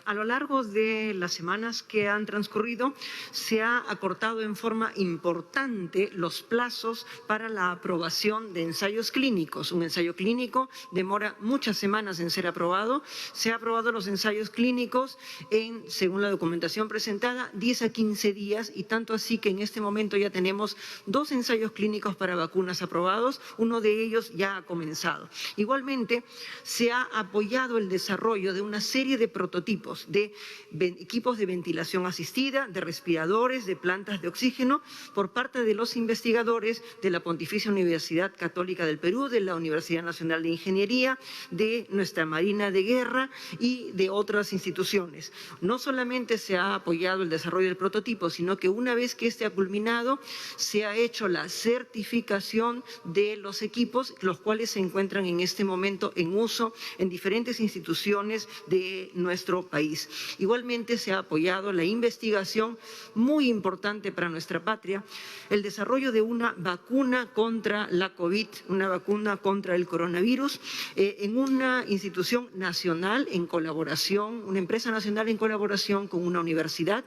A lo largo de las semanas que han transcurrido, se ha acortado en forma importante los plazos para la aprobación de ensayos clínicos. Un ensayo clínico demora muchas semanas en ser aprobado. Se han aprobado los ensayos clínicos en, según la documentación presentada, 10 a 15 días, y tanto así que en este momento ya tenemos 2 ensayos clínicos para vacunas aprobados. Uno de ellos ya ha comenzado. Igualmente, se ha apoyado el desarrollo de una serie de prototipos de equipos de ventilación asistida, de respiradores, de plantas de oxígeno por parte de los investigadores de la Pontificia Universidad Católica del Perú, de la Universidad Nacional de Ingeniería, de nuestra Marina de Guerra y de otras instituciones. No solamente se ha apoyado el desarrollo del prototipo, sino que una vez que este ha culminado, se ha hecho la certificación de los equipos, los cuales se encuentran en este momento en uso en diferentes instituciones de nuestro país. Igualmente se ha apoyado la investigación, muy importante para nuestra patria, el desarrollo de una vacuna contra la COVID, una vacuna contra el coronavirus, en una institución nacional en colaboración, una empresa nacional en colaboración con una universidad,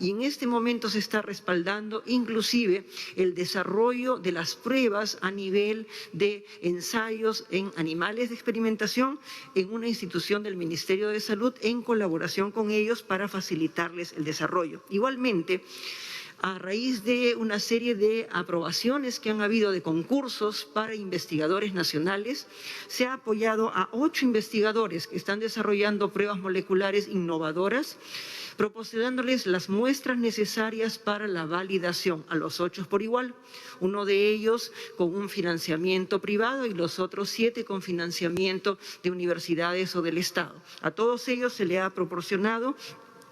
y en este momento se está respaldando inclusive el desarrollo de las pruebas a nivel de ensayos en animales de experimentación en una institución del Ministerio de Salud en colaboración con ellos para facilitarles el desarrollo. Igualmente, a raíz de una serie de aprobaciones que han habido de concursos para investigadores nacionales, se ha apoyado a 8 investigadores que están desarrollando pruebas moleculares innovadoras, proporcionándoles las muestras necesarias para la validación a los 8 por igual, uno de ellos con un financiamiento privado y los otros 7 con financiamiento de universidades o del Estado. A todos ellos se le ha proporcionado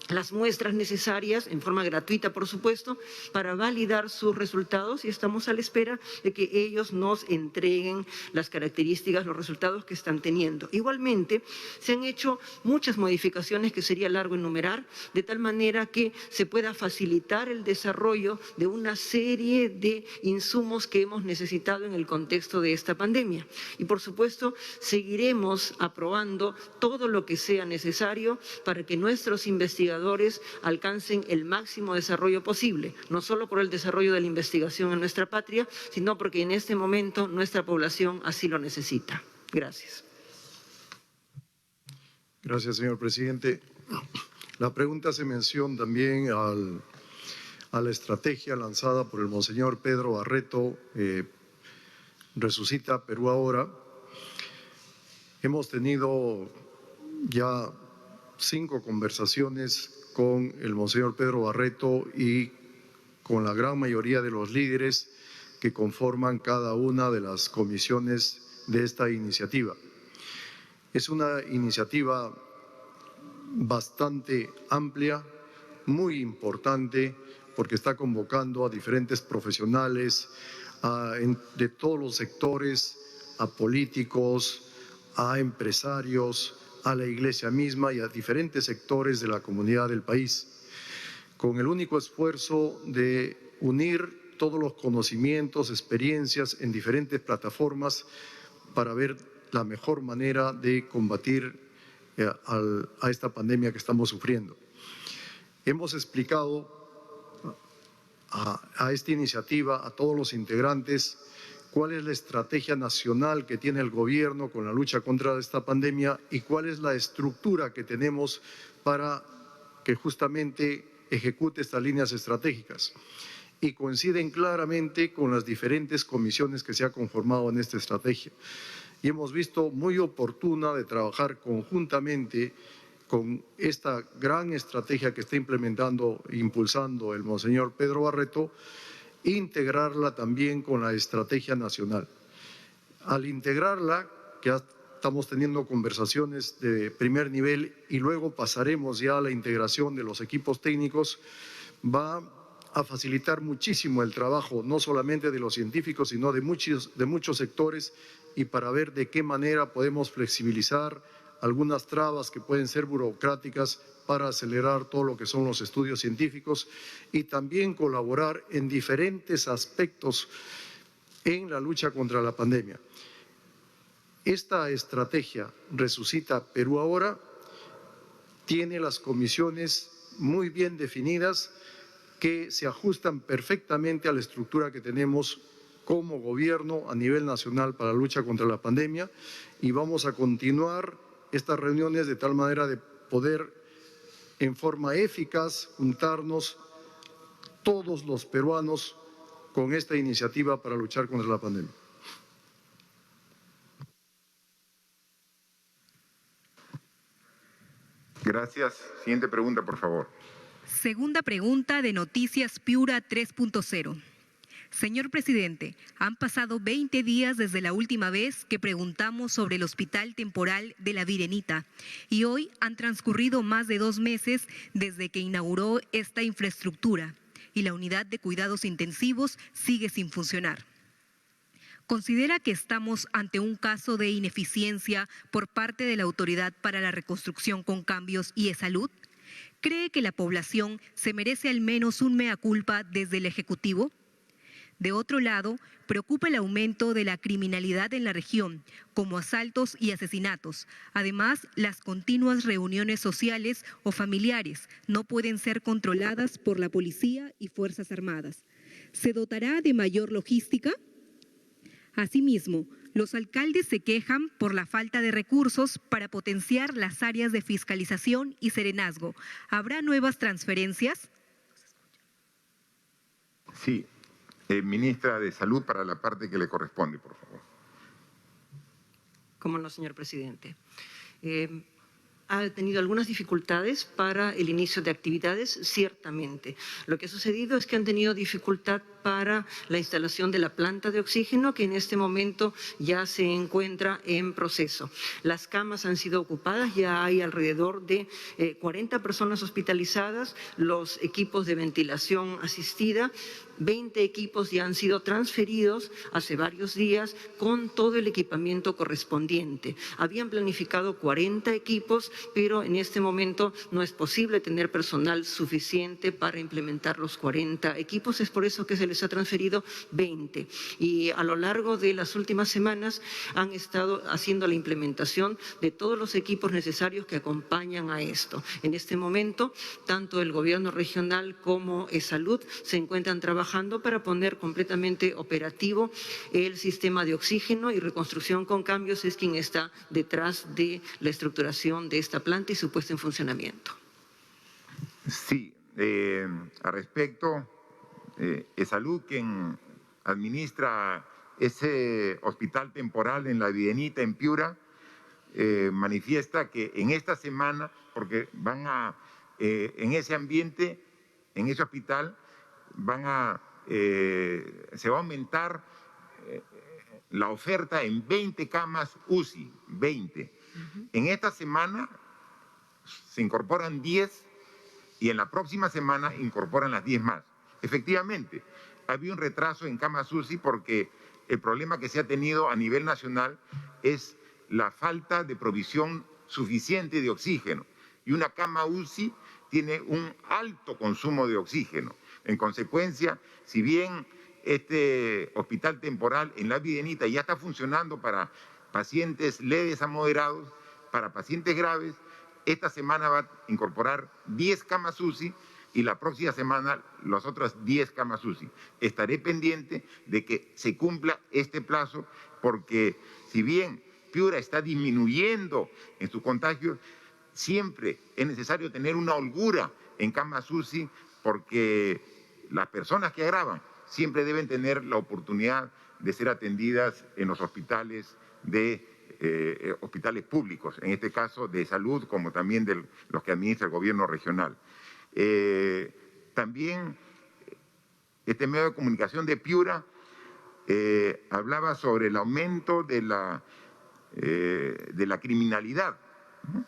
las muestras necesarias, en forma gratuita por supuesto, para validar sus resultados, y estamos a la espera de que ellos nos entreguen las características, los resultados que están teniendo. Igualmente, se han hecho muchas modificaciones que sería largo enumerar, de tal manera que se pueda facilitar el desarrollo de una serie de insumos que hemos necesitado en el contexto de esta pandemia. Y por supuesto, seguiremos aprobando todo lo que sea necesario para que nuestros investigadores alcancen el máximo desarrollo posible, no solo por el desarrollo de la investigación en nuestra patria, sino porque en este momento nuestra población así lo necesita. Gracias. Gracias, señor presidente. La pregunta hace mención también a la estrategia lanzada por el monseñor Pedro Barreto, Resucita Perú Ahora. Hemos tenido ya 5 conversaciones con el monseñor Pedro Barreto y con la gran mayoría de los líderes que conforman cada una de las comisiones de esta iniciativa. Es una iniciativa bastante amplia, muy importante, porque está convocando a diferentes profesionales de todos los sectores, a políticos, a empresarios, a la Iglesia misma y a diferentes sectores de la comunidad del país, con el único esfuerzo de unir todos los conocimientos, experiencias en diferentes plataformas para ver la mejor manera de combatir a esta pandemia que estamos sufriendo. Hemos explicado a esta iniciativa, a todos los integrantes, cuál es la estrategia nacional que tiene el gobierno con la lucha contra esta pandemia y cuál es la estructura que tenemos para que justamente ejecute estas líneas estratégicas. Y coinciden claramente con las diferentes comisiones que se han conformado en esta estrategia. Y hemos visto muy oportuna de trabajar conjuntamente con esta gran estrategia que está implementando e impulsando el monseñor Pedro Barreto, integrarla también con la estrategia nacional. Al integrarla, que ya estamos teniendo conversaciones de primer nivel y luego pasaremos ya a la integración de los equipos técnicos, va a facilitar muchísimo el trabajo, no solamente de los científicos, sino de muchos sectores, y para ver de qué manera podemos flexibilizar algunas trabas que pueden ser burocráticas para acelerar todo lo que son los estudios científicos y también colaborar en diferentes aspectos en la lucha contra la pandemia. Esta estrategia Resucita Perú Ahora tiene las comisiones muy bien definidas que se ajustan perfectamente a la estructura que tenemos como gobierno a nivel nacional para la lucha contra la pandemia, y vamos a continuar estas reuniones de tal manera de poder en forma eficaz juntarnos todos los peruanos con esta iniciativa para luchar contra la pandemia. Gracias. Siguiente pregunta, por favor. Segunda pregunta de Noticias Piura 3.0. Señor presidente, han pasado 20 días desde la última vez que preguntamos sobre el Hospital Temporal de la Virenita y hoy han transcurrido más de 2 meses desde que inauguró esta infraestructura y la unidad de cuidados intensivos sigue sin funcionar. ¿Considera que estamos ante un caso de ineficiencia por parte de la Autoridad para la Reconstrucción con Cambios y E-Salud? ¿Cree que la población se merece al menos un mea culpa desde el Ejecutivo? De otro lado, preocupa el aumento de la criminalidad en la región, como asaltos y asesinatos. Además, las continuas reuniones sociales o familiares no pueden ser controladas por la policía y Fuerzas Armadas. ¿Se dotará de mayor logística? Asimismo, los alcaldes se quejan por la falta de recursos para potenciar las áreas de fiscalización y serenazgo. ¿Habrá nuevas transferencias? Sí. Ministra de Salud, para la parte que le corresponde, por favor. Cómo no, señor presidente. Ha tenido algunas dificultades para el inicio de actividades, ciertamente. Lo que ha sucedido es que han tenido dificultad para la instalación de la planta de oxígeno, que en este momento ya se encuentra en proceso. Las camas han sido ocupadas, ya hay alrededor de 40 personas hospitalizadas, los equipos de ventilación asistida, 20 equipos ya han sido transferidos hace varios días con todo el equipamiento correspondiente. Habían planificado 40 equipos, pero en este momento no es posible tener personal suficiente para implementar los 40 equipos. Es por eso que se les ha transferido 20. Y a lo largo de las últimas semanas han estado haciendo la implementación de todos los equipos necesarios que acompañan a esto. En este momento, tanto el gobierno regional como E-Salud se encuentran trabajando para poner completamente operativo el sistema de oxígeno, y Reconstrucción con Cambios es quien está detrás de la estructuración de esta planta y su puesta en funcionamiento. Sí, al respecto, E-Salud, quien administra ese hospital temporal en la Virenita, en Piura, manifiesta que en esta semana, porque van a, en ese ambiente, en ese hospital, se va a aumentar la oferta en 20 camas UCI, 20. En esta semana se incorporan 10 y en la próxima semana incorporan las 10 más. Efectivamente, había un retraso en camas UCI porque el problema que se ha tenido a nivel nacional es la falta de provisión suficiente de oxígeno. Y una cama UCI tiene un alto consumo de oxígeno. En consecuencia, si bien este hospital temporal en la Virenita ya está funcionando para pacientes leves a moderados, para pacientes graves, esta semana va a incorporar 10 camas UCI y la próxima semana las otras 10 camas UCI. Estaré pendiente de que se cumpla este plazo porque si bien Piura está disminuyendo en sus contagios, siempre es necesario tener una holgura en camas UCI porque las personas que agravan siempre deben tener la oportunidad de ser atendidas en los hospitales hospitales públicos, en este caso de salud, como también de los que administra el gobierno regional. También este medio de comunicación de Piura hablaba sobre el aumento de la criminalidad, ¿no?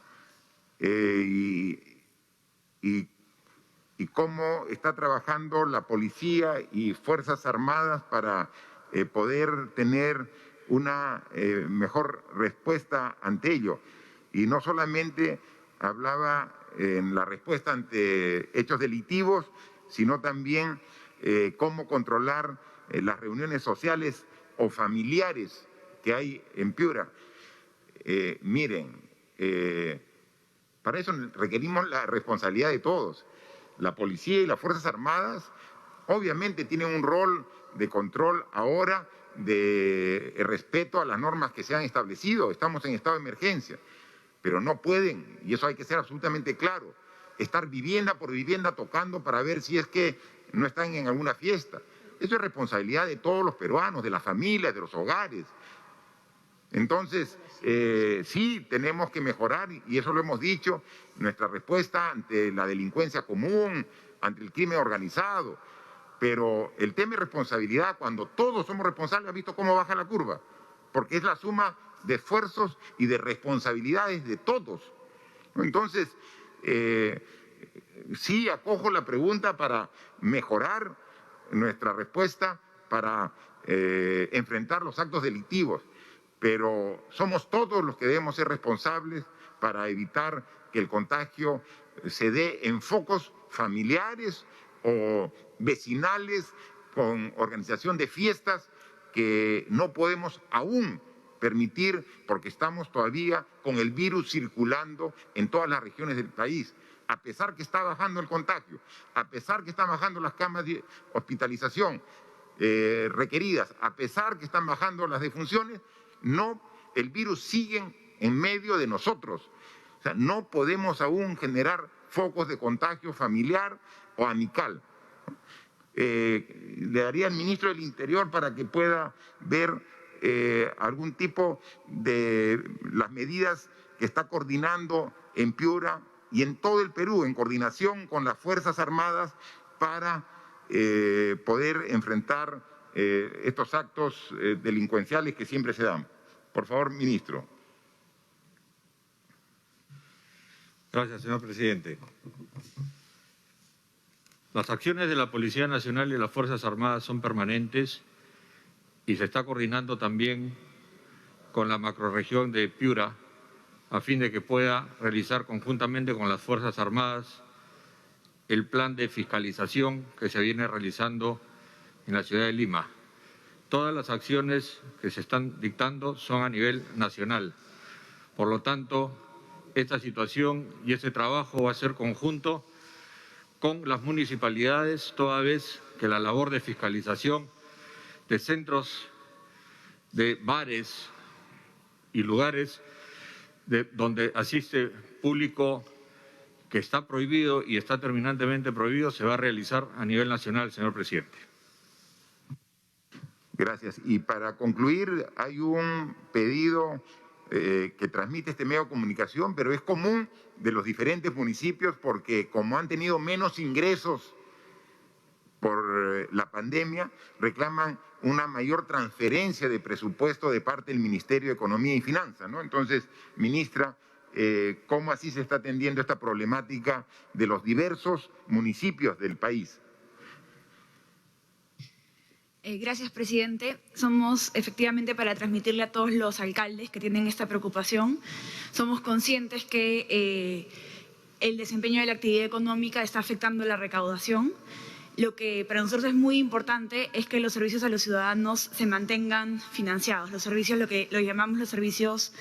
Y cómo está trabajando la policía y Fuerzas Armadas para poder tener una mejor respuesta ante ello. Y no solamente hablaba en la respuesta ante hechos delictivos, sino también cómo controlar las reuniones sociales o familiares que hay en Piura. Miren, para eso requerimos la responsabilidad de todos. La policía y las Fuerzas Armadas obviamente tienen un rol de control ahora, de respeto a las normas que se han establecido. Estamos en estado de emergencia, pero no pueden, y eso hay que ser absolutamente claro, estar vivienda por vivienda tocando para ver si es que no están en alguna fiesta. Eso es responsabilidad de todos los peruanos, de las familias, de los hogares. Entonces, sí, tenemos que mejorar, y eso lo hemos dicho, nuestra respuesta ante la delincuencia común, ante el crimen organizado. Pero el tema de responsabilidad, cuando todos somos responsables, ¿ha visto cómo baja la curva? Porque es la suma de esfuerzos y de responsabilidades de todos. Entonces, sí acojo la pregunta para mejorar nuestra respuesta, para enfrentar los actos delictivos, pero somos todos los que debemos ser responsables para evitar que el contagio se dé en focos familiares o vecinales, con organización de fiestas que no podemos aún permitir porque estamos todavía con el virus circulando en todas las regiones del país. A pesar que está bajando el contagio, a pesar que están bajando las camas de hospitalización requeridas, a pesar que están bajando las defunciones, no, el virus sigue en medio de nosotros. O sea, no podemos aún generar focos de contagio familiar o amical. Le daría al ministro del Interior para que pueda ver algún tipo de las medidas que está coordinando en Piura y en todo el Perú, en coordinación con las Fuerzas Armadas para poder enfrentar estos actos delincuenciales que siempre se dan. Por favor, ministro. Gracias, señor presidente. Las acciones de la Policía Nacional y las Fuerzas Armadas son permanentes y se está coordinando también con la macrorregión de Piura a fin de que pueda realizar conjuntamente con las Fuerzas Armadas el plan de fiscalización que se viene realizando en la ciudad de Lima. Todas las acciones que se están dictando son a nivel nacional. Por lo tanto, esta situación y este trabajo va a ser conjunto con las municipalidades, toda vez que la labor de fiscalización de centros, de bares y lugares donde asiste público que está prohibido y está terminantemente prohibido, se va a realizar a nivel nacional, señor presidente. Gracias. Y para concluir, hay un pedido que transmite este medio de comunicación, pero es común de los diferentes municipios porque como han tenido menos ingresos por la pandemia, reclaman una mayor transferencia de presupuesto de parte del Ministerio de Economía y Finanzas, ¿no? Entonces, ministra, ¿cómo así se está atendiendo esta problemática de los diversos municipios del país? Gracias, presidente. Somos efectivamente para transmitirle a todos los alcaldes que tienen esta preocupación. Somos conscientes que el desempeño de la actividad económica está afectando la recaudación. Lo que para nosotros es muy importante es que los servicios a los ciudadanos se mantengan financiados, los servicios, lo que lo llamamos los servicios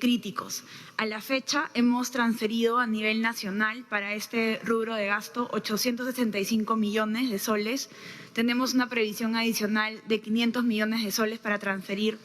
críticos. A la fecha hemos transferido a nivel nacional para este rubro de gasto 865 millones de soles. Tenemos una previsión adicional de 500 millones de soles para transferir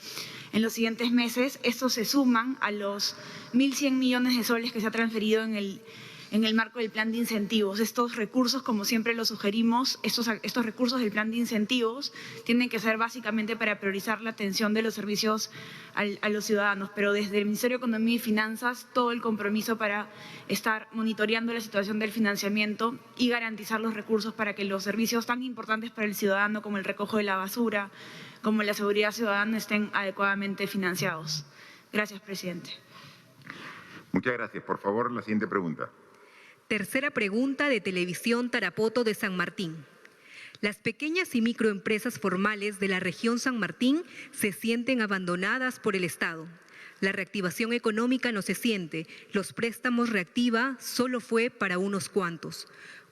en los siguientes meses. Estos se suman a los 1.100 millones de soles que se ha transferido en el marco del plan de incentivos. Estos recursos, como siempre lo sugerimos, estos recursos del plan de incentivos tienen que ser básicamente para priorizar la atención de los servicios a los ciudadanos, pero desde el Ministerio de Economía y Finanzas todo el compromiso para estar monitoreando la situación del financiamiento y garantizar los recursos para que los servicios tan importantes para el ciudadano como el recojo de la basura, como la seguridad ciudadana estén adecuadamente financiados. Gracias, presidente. Muchas gracias. Por favor, la siguiente pregunta. Tercera pregunta de Televisión Tarapoto de San Martín. Las pequeñas y microempresas formales de la región San Martín se sienten abandonadas por el Estado. La reactivación económica no se siente, los préstamos reactiva solo fue para unos cuantos.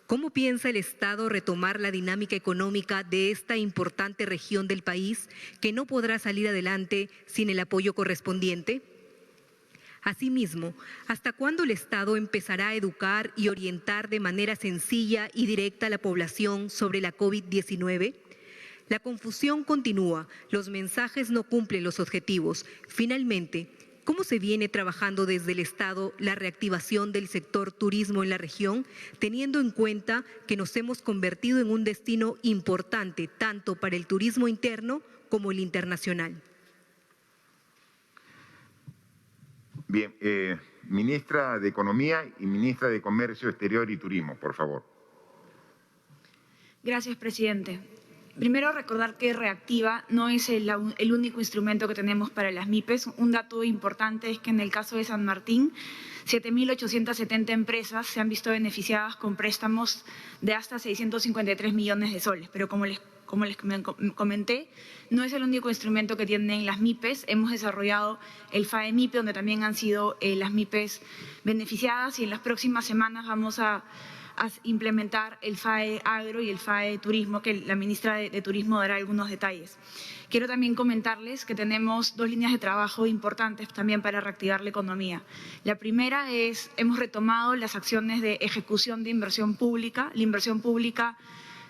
¿Cómo piensa el Estado retomar la dinámica económica de esta importante región del país que no podrá salir adelante sin el apoyo correspondiente? Asimismo, ¿hasta cuándo el Estado empezará a educar y orientar de manera sencilla y directa a la población sobre la COVID-19? La confusión continúa, los mensajes no cumplen los objetivos. Finalmente, ¿cómo se viene trabajando desde el Estado la reactivación del sector turismo en la región, teniendo en cuenta que nos hemos convertido en un destino importante tanto para el turismo interno como el internacional? Bien, ministra de Economía y ministra de Comercio Exterior y Turismo, por favor. Gracias, presidente. Primero, recordar que Reactiva no es el único instrumento que tenemos para las MIPES. Un dato importante es que en el caso de San Martín, 7.870 empresas se han visto beneficiadas con préstamos de hasta 653 millones de soles. Pero como les comenté, no es el único instrumento que tienen las MIPES. Hemos desarrollado el FAE MIPE, donde también han sido las MIPES beneficiadas, y en las próximas semanas vamos a implementar el FAE Agro y el FAE Turismo, que la ministra de Turismo dará algunos detalles. Quiero también comentarles que tenemos 2 líneas de trabajo importantes también para reactivar la economía. La primera es, hemos retomado las acciones de ejecución de inversión pública. La inversión pública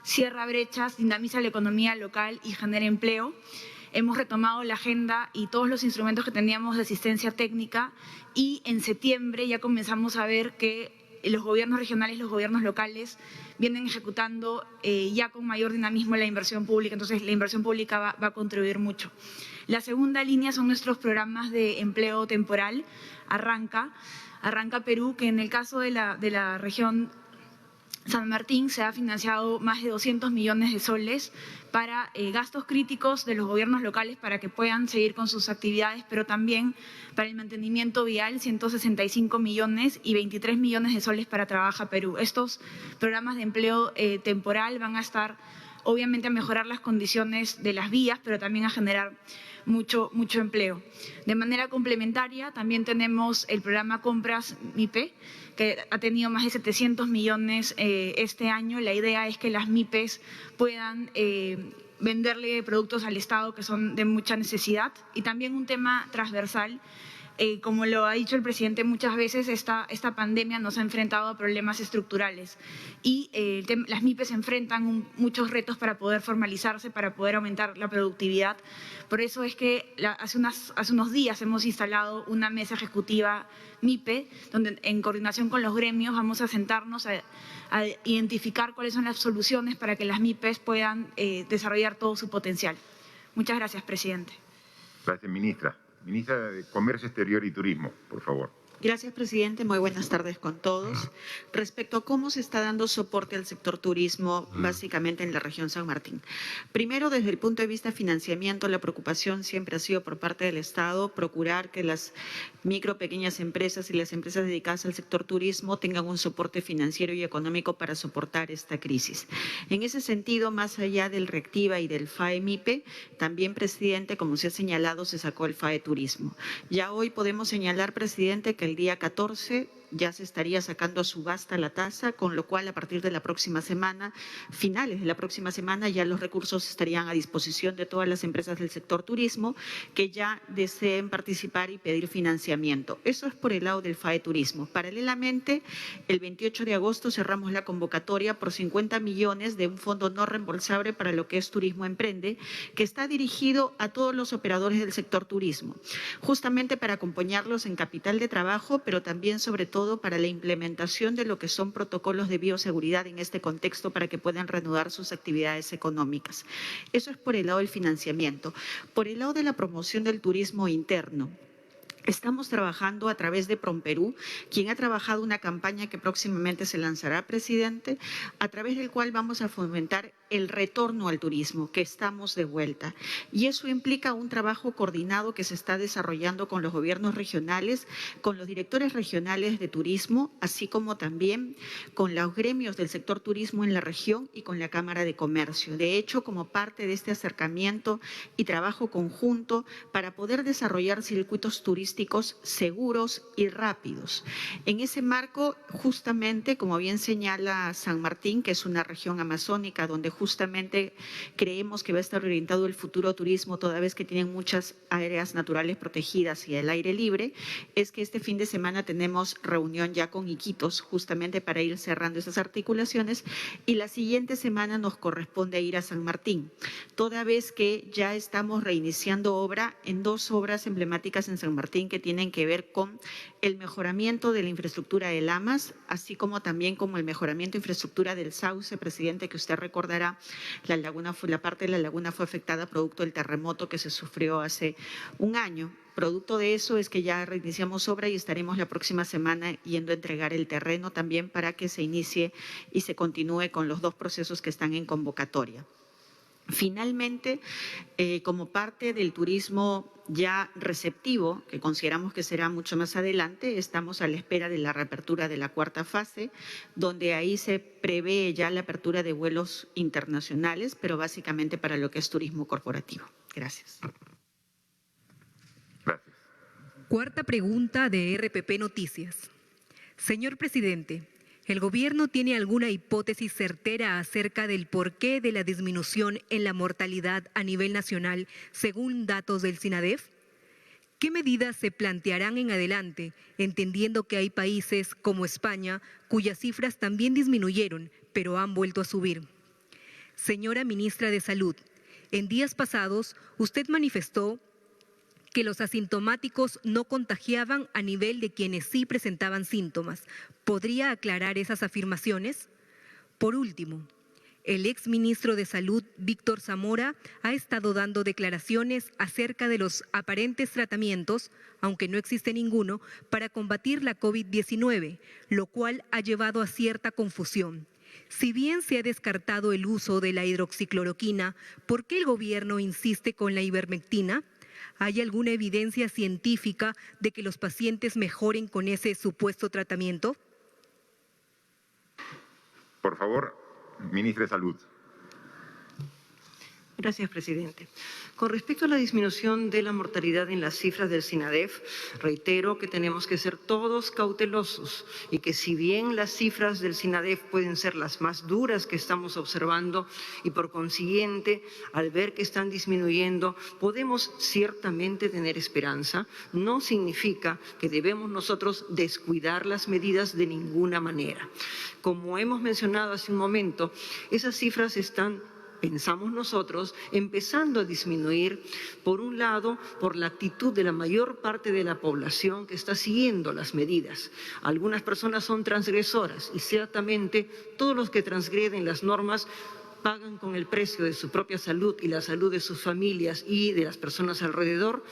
cierra brechas, dinamiza la economía local y genera empleo. Hemos retomado la agenda y todos los instrumentos que teníamos de asistencia técnica, y en septiembre ya comenzamos a ver que los gobiernos regionales y los gobiernos locales vienen ejecutando ya con mayor dinamismo la inversión pública. Entonces, la inversión pública va a contribuir mucho. La segunda línea son nuestros programas de empleo temporal. Arranca Perú, que en el caso de la región San Martín se ha financiado más de 200 millones de soles para gastos críticos de los gobiernos locales para que puedan seguir con sus actividades, pero también para el mantenimiento vial, 165 millones y 23 millones de soles para Trabaja Perú. Estos programas de empleo temporal van a estar, obviamente, a mejorar las condiciones de las vías, pero también a generar mucho empleo. De manera complementaria, también tenemos el programa Compras MIPE, que ha tenido más de 700 millones este año. La idea es que las MIPES puedan venderle productos al Estado que son de mucha necesidad. Y también un tema transversal, como lo ha dicho el presidente muchas veces, esta pandemia nos ha enfrentado a problemas estructurales y las MIPES enfrentan muchos retos para poder formalizarse, para poder aumentar la productividad. Por eso es que hace unos días hemos instalado una mesa ejecutiva MIPE, donde en coordinación con los gremios vamos a sentarnos a identificar cuáles son las soluciones para que las MIPES puedan desarrollar todo su potencial. Muchas gracias, presidente. Gracias, ministra. Ministra de Comercio Exterior y Turismo, por favor. Gracias, presidente. Muy buenas tardes con todos. Respecto a cómo se está dando soporte al sector turismo, básicamente en la región San Martín. Primero, desde el punto de vista de financiamiento, la preocupación siempre ha sido por parte del Estado procurar que las micro, pequeñas empresas y las empresas dedicadas al sector turismo tengan un soporte financiero y económico para soportar esta crisis. En ese sentido, más allá del Reactiva y del FAE MIPE, también, presidente, como se ha señalado, se sacó el FAE Turismo. Ya hoy podemos señalar, presidente, que el día 14 ya se estaría sacando a subasta la tasa, con lo cual a partir de la próxima semana, finales de la próxima semana, ya los recursos estarían a disposición de todas las empresas del sector turismo que ya deseen participar y pedir financiamiento. Eso es por el lado del FAE Turismo. Paralelamente, el 28 de agosto cerramos la convocatoria por 50 millones de un fondo no reembolsable para lo que es Turismo Emprende, que está dirigido a todos los operadores del sector turismo, justamente para acompañarlos en capital de trabajo, pero también, sobre todo, para la implementación de lo que son protocolos de bioseguridad en este contexto para que puedan reanudar sus actividades económicas. Eso es por el lado del financiamiento. Por el lado de la promoción del turismo interno, estamos trabajando a través de PROMPERÚ, quien ha trabajado una campaña que próximamente se lanzará, presidente, a través del cual vamos a fomentar el retorno al turismo, que estamos de vuelta. Y eso implica un trabajo coordinado que se está desarrollando con los gobiernos regionales, con los directores regionales de turismo, así como también con los gremios del sector turismo en la región y con la Cámara de Comercio. De hecho, como parte de este acercamiento y trabajo conjunto para poder desarrollar circuitos turísticos turísticos seguros y rápidos. En ese marco, justamente, como bien señala San Martín, que es una región amazónica donde justamente creemos que va a estar orientado el futuro turismo, toda vez que tienen muchas áreas naturales protegidas y el aire libre, es que este fin de semana tenemos reunión ya con Iquitos, justamente para ir cerrando esas articulaciones, y la siguiente semana nos corresponde ir a San Martín, toda vez que ya estamos reiniciando obra en 2 obras emblemáticas en San Martín que tienen que ver con el mejoramiento de la infraestructura de Lamas, así como también con el mejoramiento de infraestructura del Sauce, presidente, que usted recordará, la parte de la laguna fue afectada producto del terremoto que se sufrió hace un año. Producto de eso es que ya reiniciamos obra y estaremos la próxima semana yendo a entregar el terreno también para que se inicie y se continúe con los 2 procesos que están en convocatoria. Finalmente, como parte del turismo ya receptivo, que consideramos que será mucho más adelante, estamos a la espera de la reapertura de la 4ª fase, donde ahí se prevé ya la apertura de vuelos internacionales, pero básicamente para lo que es turismo corporativo. Gracias. Gracias. 4ª pregunta de RPP Noticias. Señor presidente, ¿el gobierno tiene alguna hipótesis certera acerca del porqué de la disminución en la mortalidad a nivel nacional según datos del SINADEF? ¿Qué medidas se plantearán en adelante, entendiendo que hay países como España cuyas cifras también disminuyeron, pero han vuelto a subir? Señora ministra de Salud, en días pasados usted manifestó que los asintomáticos no contagiaban a nivel de quienes sí presentaban síntomas. ¿Podría aclarar esas afirmaciones? Por último, el exministro de Salud, Víctor Zamora, ha estado dando declaraciones acerca de los aparentes tratamientos, aunque no existe ninguno, para combatir la COVID-19, lo cual ha llevado a cierta confusión. Si bien se ha descartado el uso de la hidroxicloroquina, ¿por qué el gobierno insiste con la ivermectina? ¿Hay alguna evidencia científica de que los pacientes mejoren con ese supuesto tratamiento? Por favor, ministra de Salud. Gracias, presidente. Con respecto a la disminución de la mortalidad en las cifras del SINADEF, reitero que tenemos que ser todos cautelosos y que si bien las cifras del SINADEF pueden ser las más duras que estamos observando y por consiguiente, al ver que están disminuyendo, podemos ciertamente tener esperanza, no significa que debemos nosotros descuidar las medidas de ninguna manera. Como hemos mencionado hace un momento, esas cifras están, pensamos nosotros, empezando a disminuir, por un lado, por la actitud de la mayor parte de la población que está siguiendo las medidas. Algunas personas son transgresoras y ciertamente todos los que transgreden las normas pagan con el precio de su propia salud y la salud de sus familias y de las personas alrededor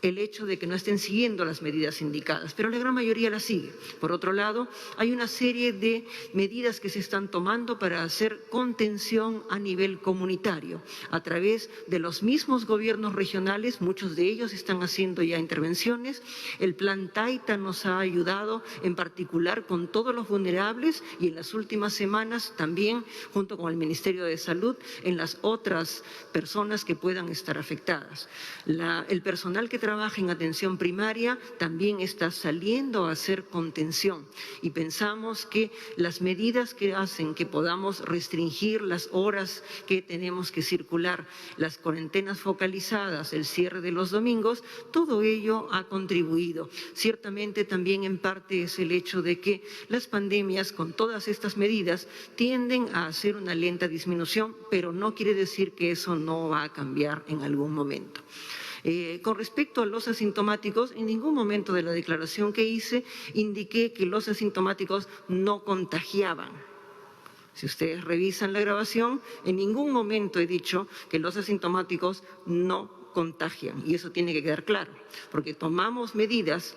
el hecho de que no estén siguiendo las medidas indicadas, pero la gran mayoría las sigue. Por otro lado, hay una serie de medidas que se están tomando para hacer contención a nivel comunitario. A través de los mismos gobiernos regionales, muchos de ellos están haciendo ya intervenciones. El Plan Taita nos ha ayudado en particular con todos los vulnerables y en las últimas semanas también, junto con el Ministerio de Salud, en las otras personas que puedan estar afectadas. El personal que trabaja en atención primaria también está saliendo a hacer contención y pensamos que las medidas que hacen que podamos restringir las horas que tenemos que circular, las cuarentenas focalizadas, el cierre de los domingos, todo ello ha contribuido. Ciertamente también en parte es el hecho de que las pandemias con todas estas medidas tienden a hacer una lenta disminución, pero no quiere decir que eso no va a cambiar en algún momento. Con respecto a los asintomáticos, en ningún momento de la declaración que hice indiqué que los asintomáticos no contagiaban. Si ustedes revisan la grabación, en ningún momento he dicho que los asintomáticos no contagian, y eso tiene que quedar claro, porque tomamos medidas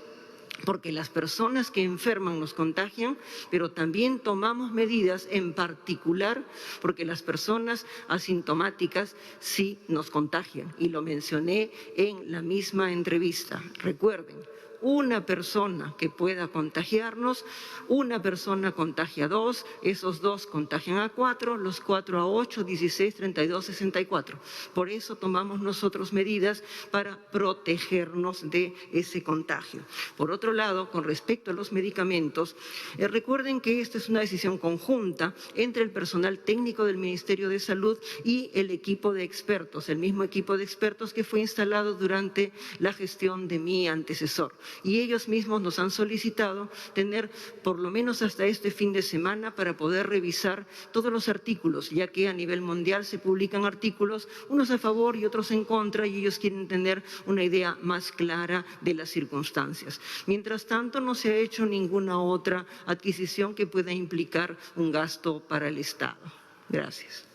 porque las personas que enferman nos contagian, pero también tomamos medidas en particular porque las personas asintomáticas sí nos contagian, y lo mencioné en la misma entrevista. Recuerden, una persona que pueda contagiarnos, una persona contagia a 2, esos 2 contagian a 4, los 4 a 8, 16, 32, 64. Por eso tomamos nosotros medidas para protegernos de ese contagio. Por otro lado, con respecto a los medicamentos, recuerden que esta es una decisión conjunta entre el personal técnico del Ministerio de Salud y el equipo de expertos, el mismo equipo de expertos que fue instalado durante la gestión de mi antecesor. Y ellos mismos nos han solicitado tener por lo menos hasta este fin de semana para poder revisar todos los artículos, ya que a nivel mundial se publican artículos, unos a favor y otros en contra, y ellos quieren tener una idea más clara de las circunstancias. Mientras tanto, no se ha hecho ninguna otra adquisición que pueda implicar un gasto para el Estado. Gracias.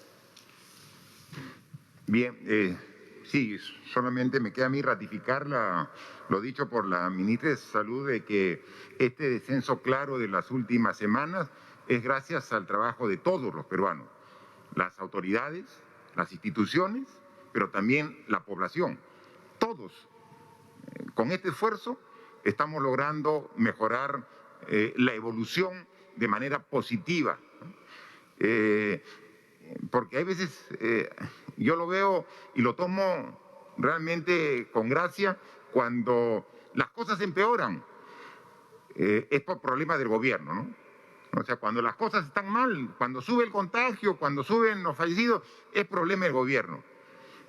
Bien, sí, solamente me queda a mí ratificar lo dicho por la ministra de Salud de que este descenso claro de las últimas semanas es gracias al trabajo de todos los peruanos, las autoridades, las instituciones, pero también la población. Todos, con este esfuerzo, estamos logrando mejorar la evolución de manera positiva. Porque hay veces, yo lo veo y lo tomo realmente con gracia, cuando las cosas empeoran, es por problemas del gobierno, ¿no? O sea, cuando las cosas están mal, cuando sube el contagio, cuando suben los fallecidos, es problema del gobierno.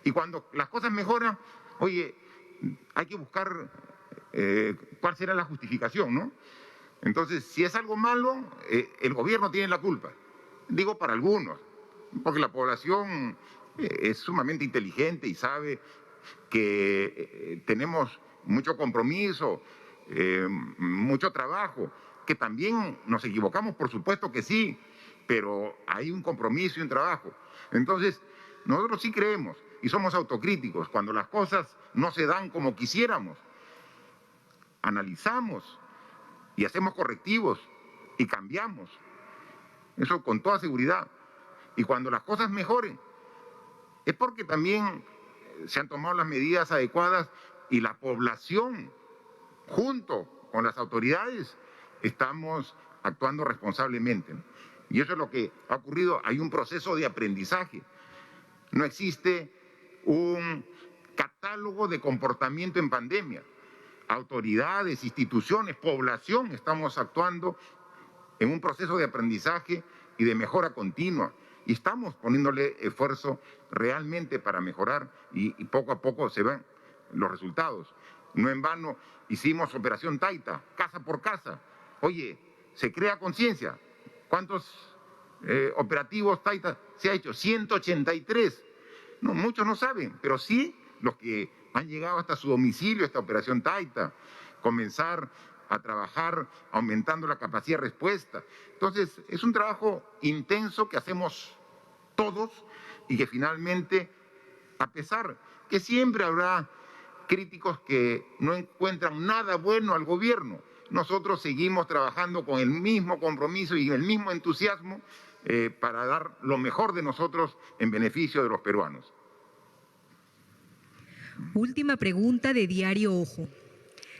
Y cuando las cosas mejoran, oye, hay que buscar cuál será la justificación, ¿no? Entonces, si es algo malo, el gobierno tiene la culpa. Digo para algunos, porque la población es sumamente inteligente y sabe que tenemos mucho compromiso, mucho trabajo, que también nos equivocamos, por supuesto que sí, pero hay un compromiso y un trabajo. Entonces, nosotros sí creemos y somos autocríticos. Cuando las cosas no se dan como quisiéramos, analizamos y hacemos correctivos y cambiamos. Eso con toda seguridad. Y cuando las cosas mejoren, es porque también se han tomado las medidas adecuadas y la población, junto con las autoridades, estamos actuando responsablemente. Y eso es lo que ha ocurrido. Hay un proceso de aprendizaje. No existe un catálogo de comportamiento en pandemia. Autoridades, instituciones, población, estamos actuando en un proceso de aprendizaje y de mejora continua. Y estamos poniéndole esfuerzo realmente para mejorar y poco a poco se ven los resultados. No en vano hicimos Operación Taita, casa por casa. Oye, se crea conciencia. ¿Cuántos operativos Taita se ha hecho? 183. No, muchos no saben, pero sí los que han llegado hasta su domicilio, esta Operación Taita, comenzar a trabajar aumentando la capacidad de respuesta. Entonces, es un trabajo intenso que hacemos todos y que finalmente, a pesar que siempre habrá críticos que no encuentran nada bueno al gobierno, nosotros seguimos trabajando con el mismo compromiso y el mismo entusiasmo para dar lo mejor de nosotros en beneficio de los peruanos. Última pregunta de Diario Ojo.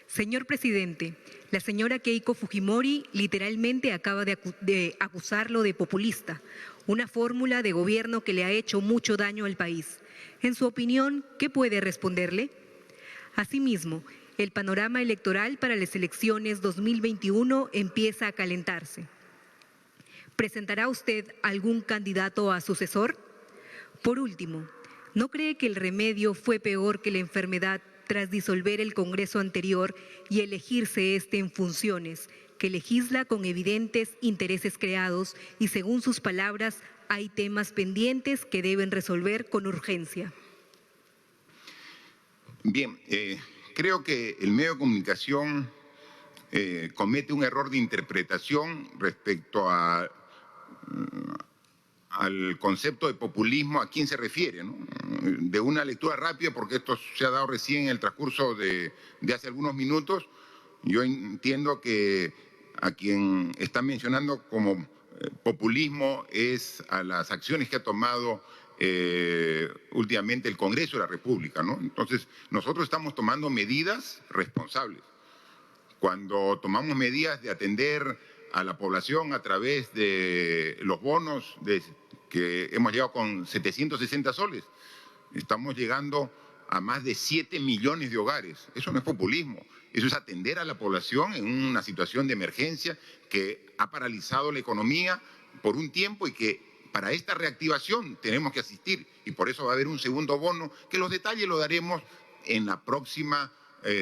Señor presidente, la señora Keiko Fujimori literalmente acaba de acusarlo de populista, una fórmula de gobierno que le ha hecho mucho daño al país. En su opinión, ¿qué puede responderle? Asimismo, el panorama electoral para las elecciones 2021 empieza a calentarse. ¿Presentará usted algún candidato a sucesor? Por último, ¿no cree que el remedio fue peor que la enfermedad tras disolver el Congreso anterior y elegirse este en funciones, que legisla con evidentes intereses creados y, según sus palabras, hay temas pendientes que deben resolver con urgencia? Bien, creo que el medio de comunicación comete un error de interpretación respecto al concepto de populismo. ¿A quién se refiere, ¿no? De una lectura rápida, porque esto se ha dado recién en el transcurso de hace algunos minutos, yo entiendo que a quien está mencionando como populismo es a las acciones que ha tomado últimamente el Congreso de la República, ¿no? Entonces, nosotros estamos tomando medidas responsables. cuando tomamos medidas de atender a la población a través de los bonos que hemos llegado con 760 soles. Estamos llegando a más de 7 millones de hogares. Eso no es populismo, eso es atender a la población en una situación de emergencia que ha paralizado la economía por un tiempo y que para esta reactivación tenemos que asistir. Y por eso va a haber un segundo bono, que los detalles lo daremos en la próxima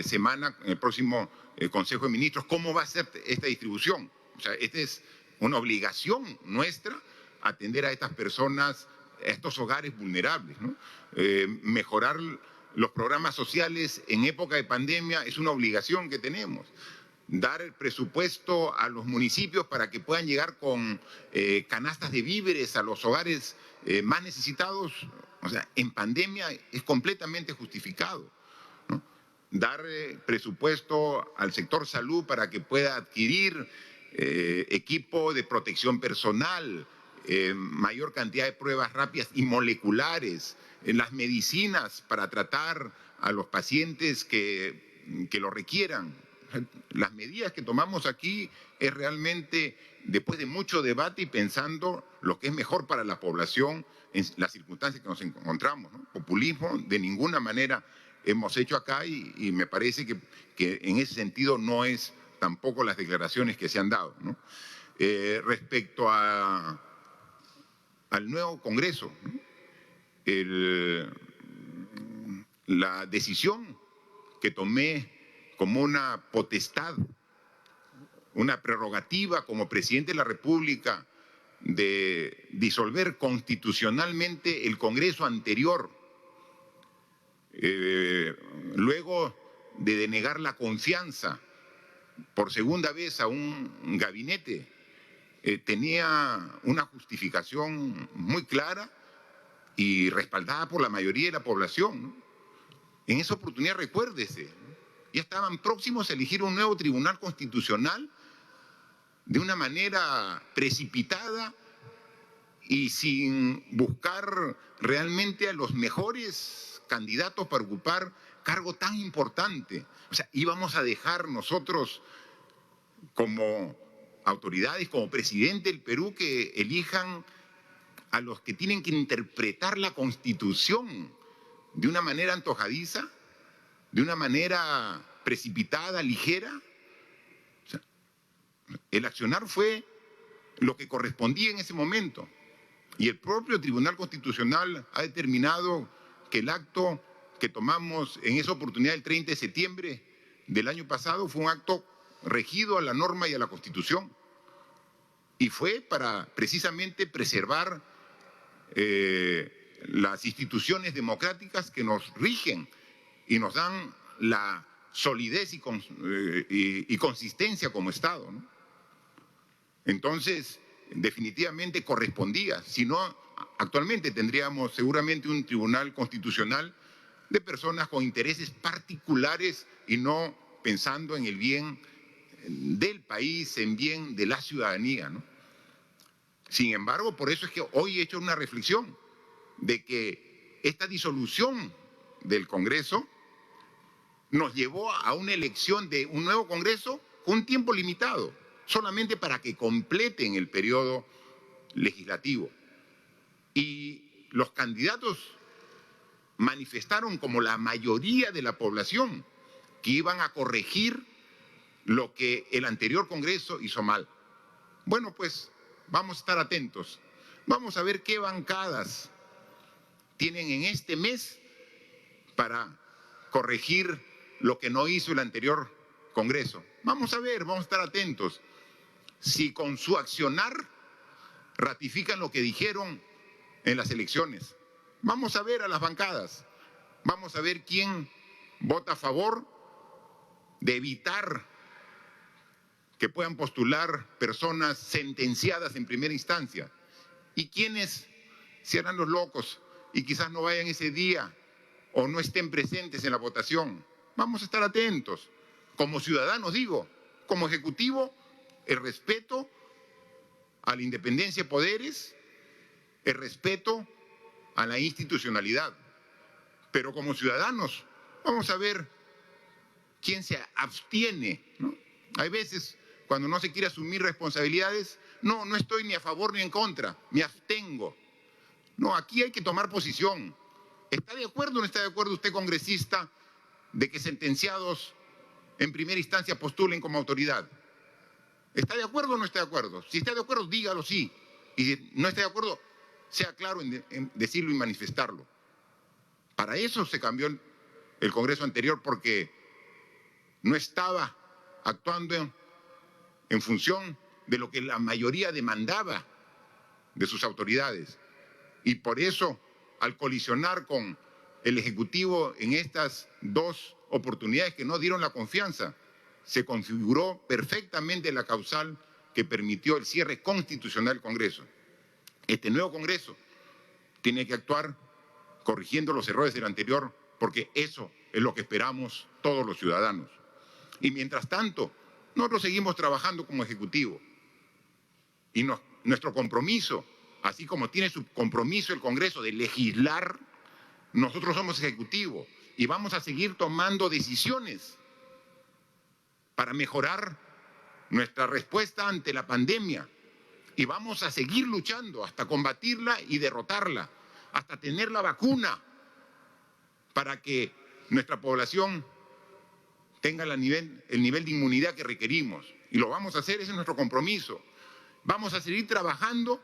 semana, en el próximo Consejo de Ministros, cómo va a ser esta distribución. O sea, esta es una obligación nuestra, atender a estas personas, a estos hogares vulnerables, ¿no? Mejorar los programas sociales en época de pandemia es una obligación que tenemos. Dar el presupuesto a los municipios para que puedan llegar con canastas de víveres a los hogares más necesitados, o sea, en pandemia es completamente justificado, ¿no? Dar presupuesto al sector salud para que pueda adquirir equipo de protección personal, mayor cantidad de pruebas rápidas y moleculares, las medicinas para tratar a los pacientes que lo requieran. Las medidas que tomamos aquí es realmente después de mucho debate y pensando lo que es mejor para la población en las circunstancias que nos encontramos, ¿no? Populismo de ninguna manera hemos hecho acá y me parece que en ese sentido no es tampoco las declaraciones que se han dado, ¿no? Respecto al nuevo Congreso, ¿no? La decisión que tomé como una potestad, una prerrogativa como presidente de la República de disolver constitucionalmente el Congreso anterior, luego de denegar la confianza por segunda vez a un gabinete, tenía una justificación muy clara y respaldada por la mayoría de la población, ¿no? En esa oportunidad, recuérdese, ¿no? Ya estaban próximos a elegir un nuevo tribunal constitucional de una manera precipitada y sin buscar realmente a los mejores candidatos para ocupar cargo tan importante. O sea, íbamos a dejar nosotros como autoridades, como presidente del Perú, que elijan a los que tienen que interpretar la Constitución de una manera antojadiza, de una manera precipitada, ligera. O sea, el accionar fue lo que correspondía en ese momento. Y el propio Tribunal Constitucional ha determinado que el acto que tomamos en esa oportunidad el 30 de septiembre del año pasado fue un acto regido a la norma y a la Constitución. Y fue para precisamente preservar las instituciones democráticas que nos rigen y nos dan la solidez y consistencia como Estado, ¿no? Entonces, definitivamente correspondía. Si no, actualmente tendríamos seguramente un tribunal constitucional de personas con intereses particulares y no pensando en el bien del país, en bien de la ciudadanía, ¿no? Sin embargo, por eso es que hoy he hecho una reflexión de que esta disolución del Congreso nos llevó a una elección de un nuevo Congreso con un tiempo limitado, solamente para que completen el periodo legislativo. Y los candidatos manifestaron como la mayoría de la población que iban a corregir lo que el anterior Congreso hizo mal. Bueno, pues vamos a estar atentos. Vamos a ver qué bancadas tienen en este mes para corregir lo que no hizo el anterior Congreso. Vamos a ver, vamos a estar atentos. Si con su accionar ratifican lo que dijeron en las elecciones. Vamos a ver a las bancadas. Vamos a ver quién vota a favor de evitar que puedan postular personas sentenciadas en primera instancia. Y quienes se harán los locos y quizás no vayan ese día o no estén presentes en la votación. Vamos a estar atentos. Como ciudadanos, digo, como ejecutivo, el respeto a la independencia de poderes, el respeto a la institucionalidad. Pero como ciudadanos, vamos a ver quién se abstiene, ¿no?, Hay veces, cuando no se quiere asumir responsabilidades, no estoy ni a favor ni en contra, me abstengo. No, aquí hay que tomar posición. ¿Está de acuerdo o no está de acuerdo usted, congresista, de que sentenciados en primera instancia postulen como autoridad? ¿Está de acuerdo o no está de acuerdo? Si está de acuerdo, dígalo sí. Y si no está de acuerdo, sea claro en decirlo y manifestarlo. Para eso se cambió el Congreso anterior, porque no estaba actuando en función de lo que la mayoría demandaba de sus autoridades. Y por eso, al colisionar con el Ejecutivo en estas dos oportunidades que no dieron la confianza, se configuró perfectamente la causal que permitió el cierre constitucional del Congreso. Este nuevo Congreso tiene que actuar corrigiendo los errores del anterior, porque eso es lo que esperamos todos los ciudadanos. Y mientras tanto, nosotros seguimos trabajando como Ejecutivo. Y nuestro compromiso, así como tiene su compromiso el Congreso de legislar, nosotros somos Ejecutivo y vamos a seguir tomando decisiones para mejorar nuestra respuesta ante la pandemia. Y vamos a seguir luchando hasta combatirla y derrotarla, hasta tener la vacuna para que nuestra población tenga el nivel de inmunidad que requerimos. Y lo vamos a hacer, ese es nuestro compromiso. Vamos a seguir trabajando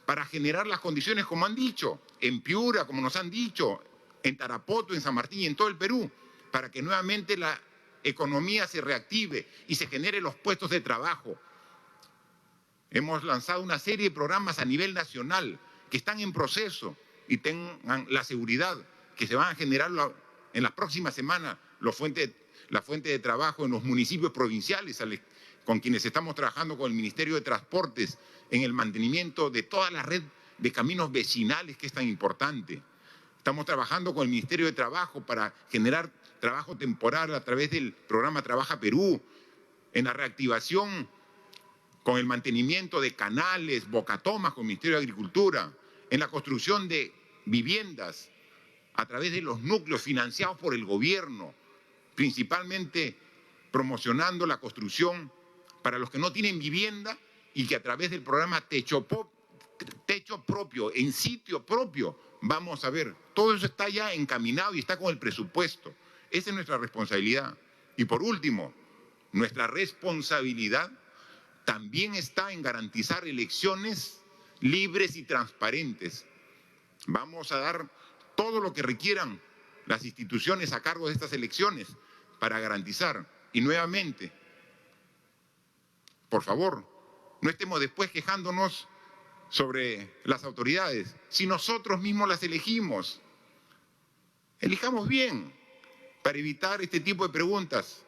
para generar las condiciones, como han dicho, en Piura, como nos han dicho, en Tarapoto, en San Martín y en todo el Perú, para que nuevamente la economía se reactive y se generen los puestos de trabajo. Hemos lanzado una serie de programas a nivel nacional que están en proceso y tengan la seguridad que se van a generar en las próximas semanas la fuente de trabajo en los municipios provinciales, con quienes estamos trabajando con el Ministerio de Transportes en el mantenimiento de toda la red de caminos vecinales, que es tan importante. Estamos trabajando con el Ministerio de Trabajo para generar trabajo temporal a través del programa Trabaja Perú, en la reactivación con el mantenimiento de canales, bocatomas con el Ministerio de Agricultura, en la construcción de viviendas a través de los núcleos financiados por el gobierno, principalmente promocionando la construcción para los que no tienen vivienda y que a través del programa Techo Propio, en sitio propio, vamos a ver, todo eso está ya encaminado y está con el presupuesto. Esa es nuestra responsabilidad. Y por último, nuestra responsabilidad también está en garantizar elecciones libres y transparentes. Vamos a dar todo lo que requieran las instituciones a cargo de estas elecciones para garantizar. Y nuevamente, por favor, no estemos después quejándonos sobre las autoridades, si nosotros mismos las elegimos. Elijamos bien para evitar este tipo de preguntas.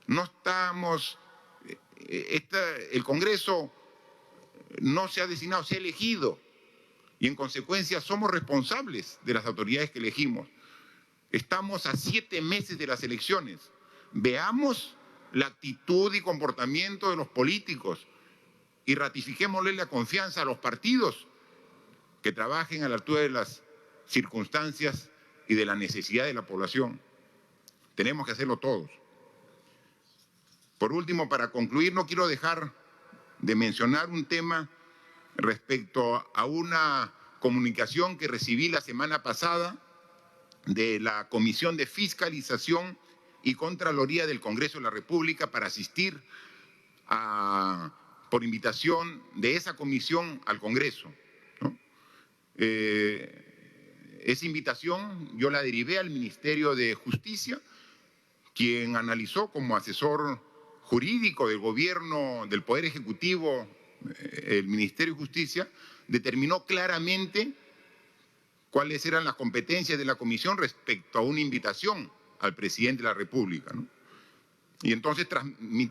No estamos, el Congreso no se ha designado, se ha elegido y en consecuencia somos responsables de las autoridades que elegimos. Estamos a 7 meses de las elecciones. Veamos la actitud y comportamiento de los políticos y ratifiquémosle la confianza a los partidos que trabajen a la altura de las circunstancias y de la necesidad de la población. Tenemos que hacerlo todos. Por último, para concluir, no quiero dejar de mencionar un tema respecto a una comunicación que recibí la semana pasada de la Comisión de Fiscalización y Contraloría del Congreso de la República para asistir por invitación de esa comisión al Congreso, ¿no? Esa invitación yo la derivé al Ministerio de Justicia, quien analizó como asesor jurídico del gobierno, del Poder Ejecutivo, el Ministerio de Justicia, determinó claramente cuáles eran las competencias de la comisión respecto a una invitación al presidente de la República, ¿no? Y entonces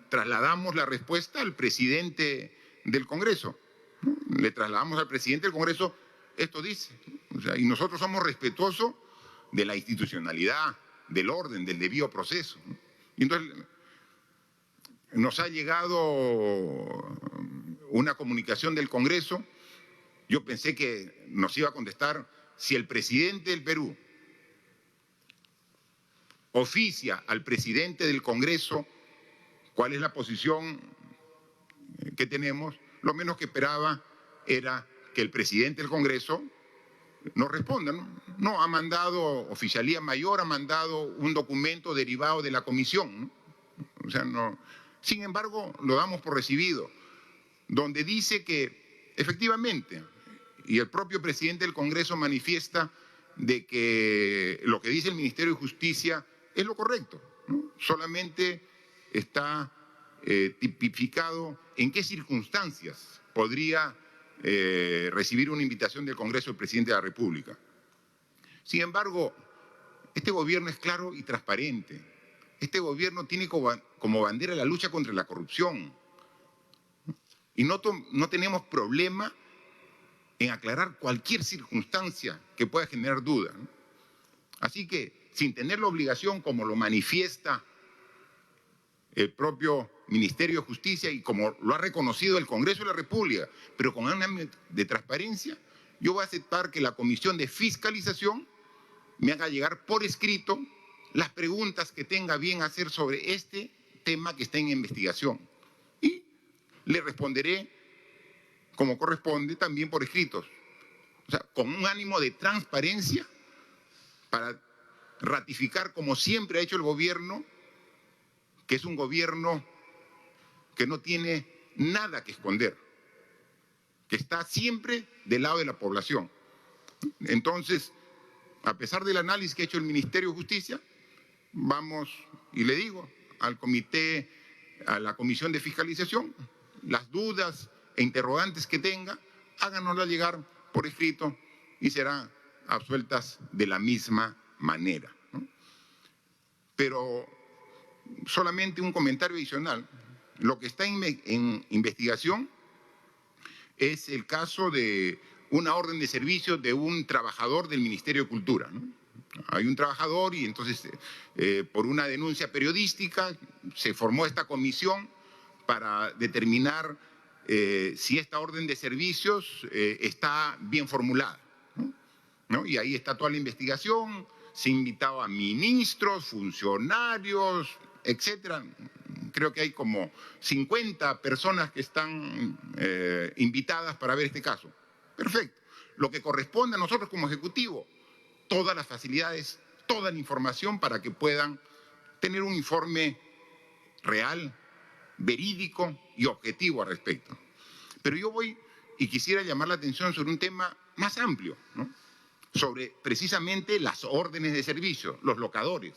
trasladamos la respuesta al presidente del Congreso, ¿no? Le trasladamos al presidente del Congreso, esto dice, o sea, y nosotros somos respetuosos de la institucionalidad, del orden, del debido proceso, ¿no? Y entonces nos ha llegado una comunicación del Congreso. Yo pensé que nos iba a contestar si el presidente del Perú oficia al presidente del Congreso cuál es la posición que tenemos, lo menos que esperaba era que el presidente del Congreso nos responda, ¿no? No, ha mandado, Oficialía Mayor ha mandado un documento derivado de la comisión, ¿no? O sea, no. Sin embargo, lo damos por recibido, donde dice que efectivamente, y el propio presidente del Congreso manifiesta de que lo que dice el Ministerio de Justicia es lo correcto, ¿no? Solamente está tipificado en qué circunstancias podría recibir una invitación del Congreso del Presidente de la República. Sin embargo, este gobierno es claro y transparente. Este gobierno tiene como bandera la lucha contra la corrupción. Y no tenemos problema en aclarar cualquier circunstancia que pueda generar duda, ¿no? Así que, sin tener la obligación, como lo manifiesta el propio Ministerio de Justicia y como lo ha reconocido el Congreso de la República, pero con un ámbito de transparencia, yo voy a aceptar que la Comisión de Fiscalización me haga llegar por escrito las preguntas que tenga bien hacer sobre este tema que está en investigación. Y le responderé como corresponde también por escritos. O sea, con un ánimo de transparencia para ratificar, como siempre ha hecho el gobierno, que es un gobierno que no tiene nada que esconder, que está siempre del lado de la población. Entonces, a pesar del análisis que ha hecho el Ministerio de Justicia, vamos, y le digo, al comité, a la Comisión de Fiscalización, las dudas e interrogantes que tenga, háganoslas llegar por escrito y serán absueltas de la misma manera, ¿no? Pero solamente un comentario adicional. Lo que está en investigación es el caso de una orden de servicio de un trabajador del Ministerio de Cultura, ¿no? Hay un trabajador y entonces por una denuncia periodística se formó esta comisión para determinar si esta orden de servicios está bien formulada, ¿no? Y ahí está toda la investigación, se invitaba a ministros, funcionarios, etcétera. Creo que hay como 50 personas que están invitadas para ver este caso. Perfecto. Lo que corresponde a nosotros como Ejecutivo, todas las facilidades, toda la información para que puedan tener un informe real, verídico y objetivo al respecto. Pero yo voy y quisiera llamar la atención sobre un tema más amplio, ¿no? Sobre precisamente las órdenes de servicio, los locadores.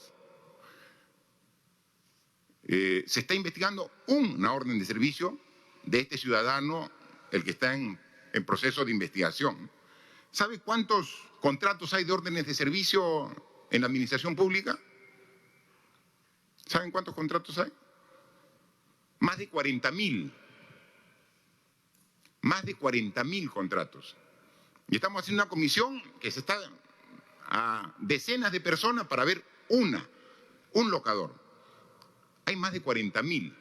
Se está investigando una orden de servicio de este ciudadano, el que está en proceso de investigación. ¿Sabe cuántos contratos hay de órdenes de servicio en la administración pública? ¿Saben cuántos contratos hay? Más de 40.000. Más de 40.000 contratos. Y estamos haciendo una comisión que se está a decenas de personas para ver un locador. Hay más de 40.000.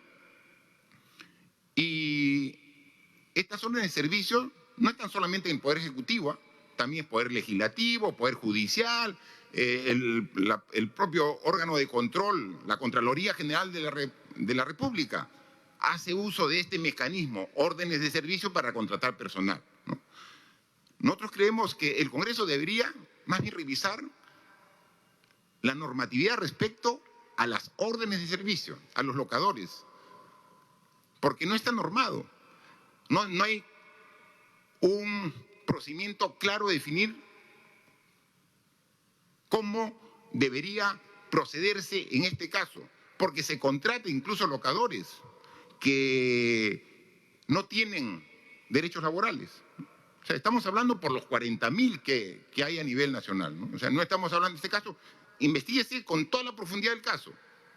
Y estas órdenes de servicio no están solamente en el Poder Ejecutivo, también Poder Legislativo, Poder Judicial, el propio órgano de control, la Contraloría General de la República, hace uso de este mecanismo, órdenes de servicio para contratar personal, ¿no? Nosotros creemos que el Congreso debería más bien revisar la normatividad respecto a las órdenes de servicio, a los locadores, porque no está normado, no hay un procedimiento claro de definir cómo debería procederse en este caso, porque se contrata incluso locadores que no tienen derechos laborales. O sea, estamos hablando por los 40.000 que hay a nivel nacional, ¿no? O sea, no estamos hablando de este caso. Investíguese con toda la profundidad del caso.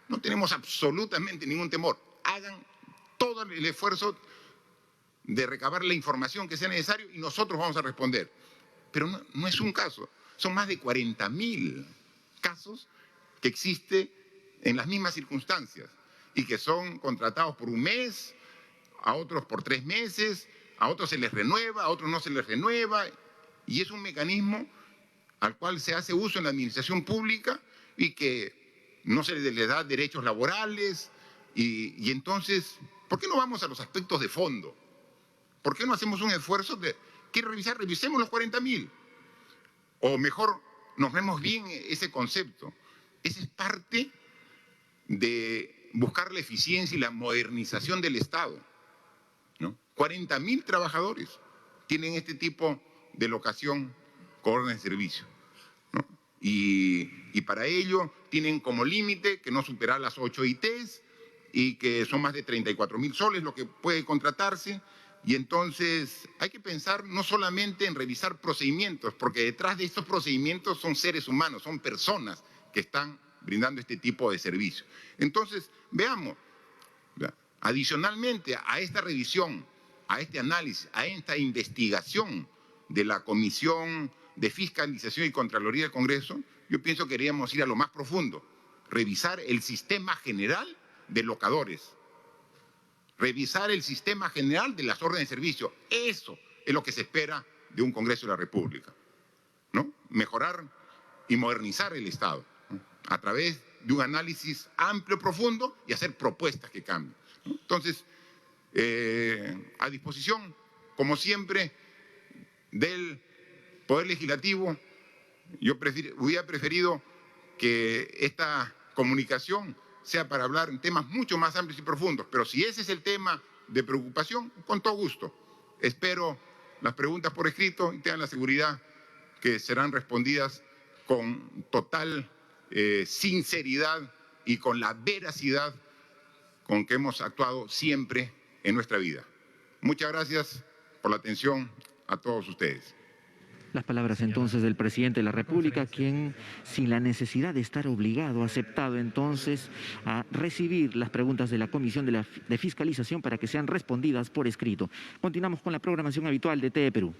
No tenemos absolutamente ningún temor. Hagan todo el esfuerzo de recabar la información que sea necesario y nosotros vamos a responder. Pero no es un caso. Son más de 40.000 casos que existen en las mismas circunstancias y que son contratados por un mes, a otros por 3 meses, a otros se les renueva, a otros no se les renueva. Y es un mecanismo al cual se hace uso en la administración pública y que no se les da derechos laborales, Y entonces, ¿por qué no vamos a los aspectos de fondo? ¿Por qué no hacemos un esfuerzo de, ¿quiere revisar? Revisemos los 40.000. O mejor, nos vemos bien ese concepto. Esa es parte de buscar la eficiencia y la modernización del Estado, ¿no? 40.000 trabajadores tienen este tipo de locación con orden de servicio, ¿no? Y para ello tienen como límite que no supera las 8 ITs y que son más de 34.000 soles lo que puede contratarse. Y entonces hay que pensar no solamente en revisar procedimientos, porque detrás de estos procedimientos son seres humanos, son personas que están brindando este tipo de servicio. Entonces, veamos, adicionalmente a esta revisión, a este análisis, a esta investigación de la Comisión de Fiscalización y Contraloría del Congreso, yo pienso que queríamos ir a lo más profundo, revisar el sistema general de locadores, revisar el sistema general de las órdenes de servicio. Eso es lo que se espera de un Congreso de la República, ¿no? Mejorar y modernizar el Estado, ¿no? A través de un análisis amplio, profundo y hacer propuestas que cambien, ¿no? Entonces, a disposición, como siempre, del Poder Legislativo, yo hubiera preferido que esta comunicación sea para hablar en temas mucho más amplios y profundos, pero si ese es el tema de preocupación, con todo gusto. Espero las preguntas por escrito y tengan la seguridad que serán respondidas con total sinceridad y con la veracidad con que hemos actuado siempre en nuestra vida. Muchas gracias por la atención a todos ustedes. Las palabras entonces del presidente de la República, quien, sin la necesidad de estar obligado, ha aceptado entonces a recibir las preguntas de la Comisión de Fiscalización para que sean respondidas por escrito. Continuamos con la programación habitual de TE Perú.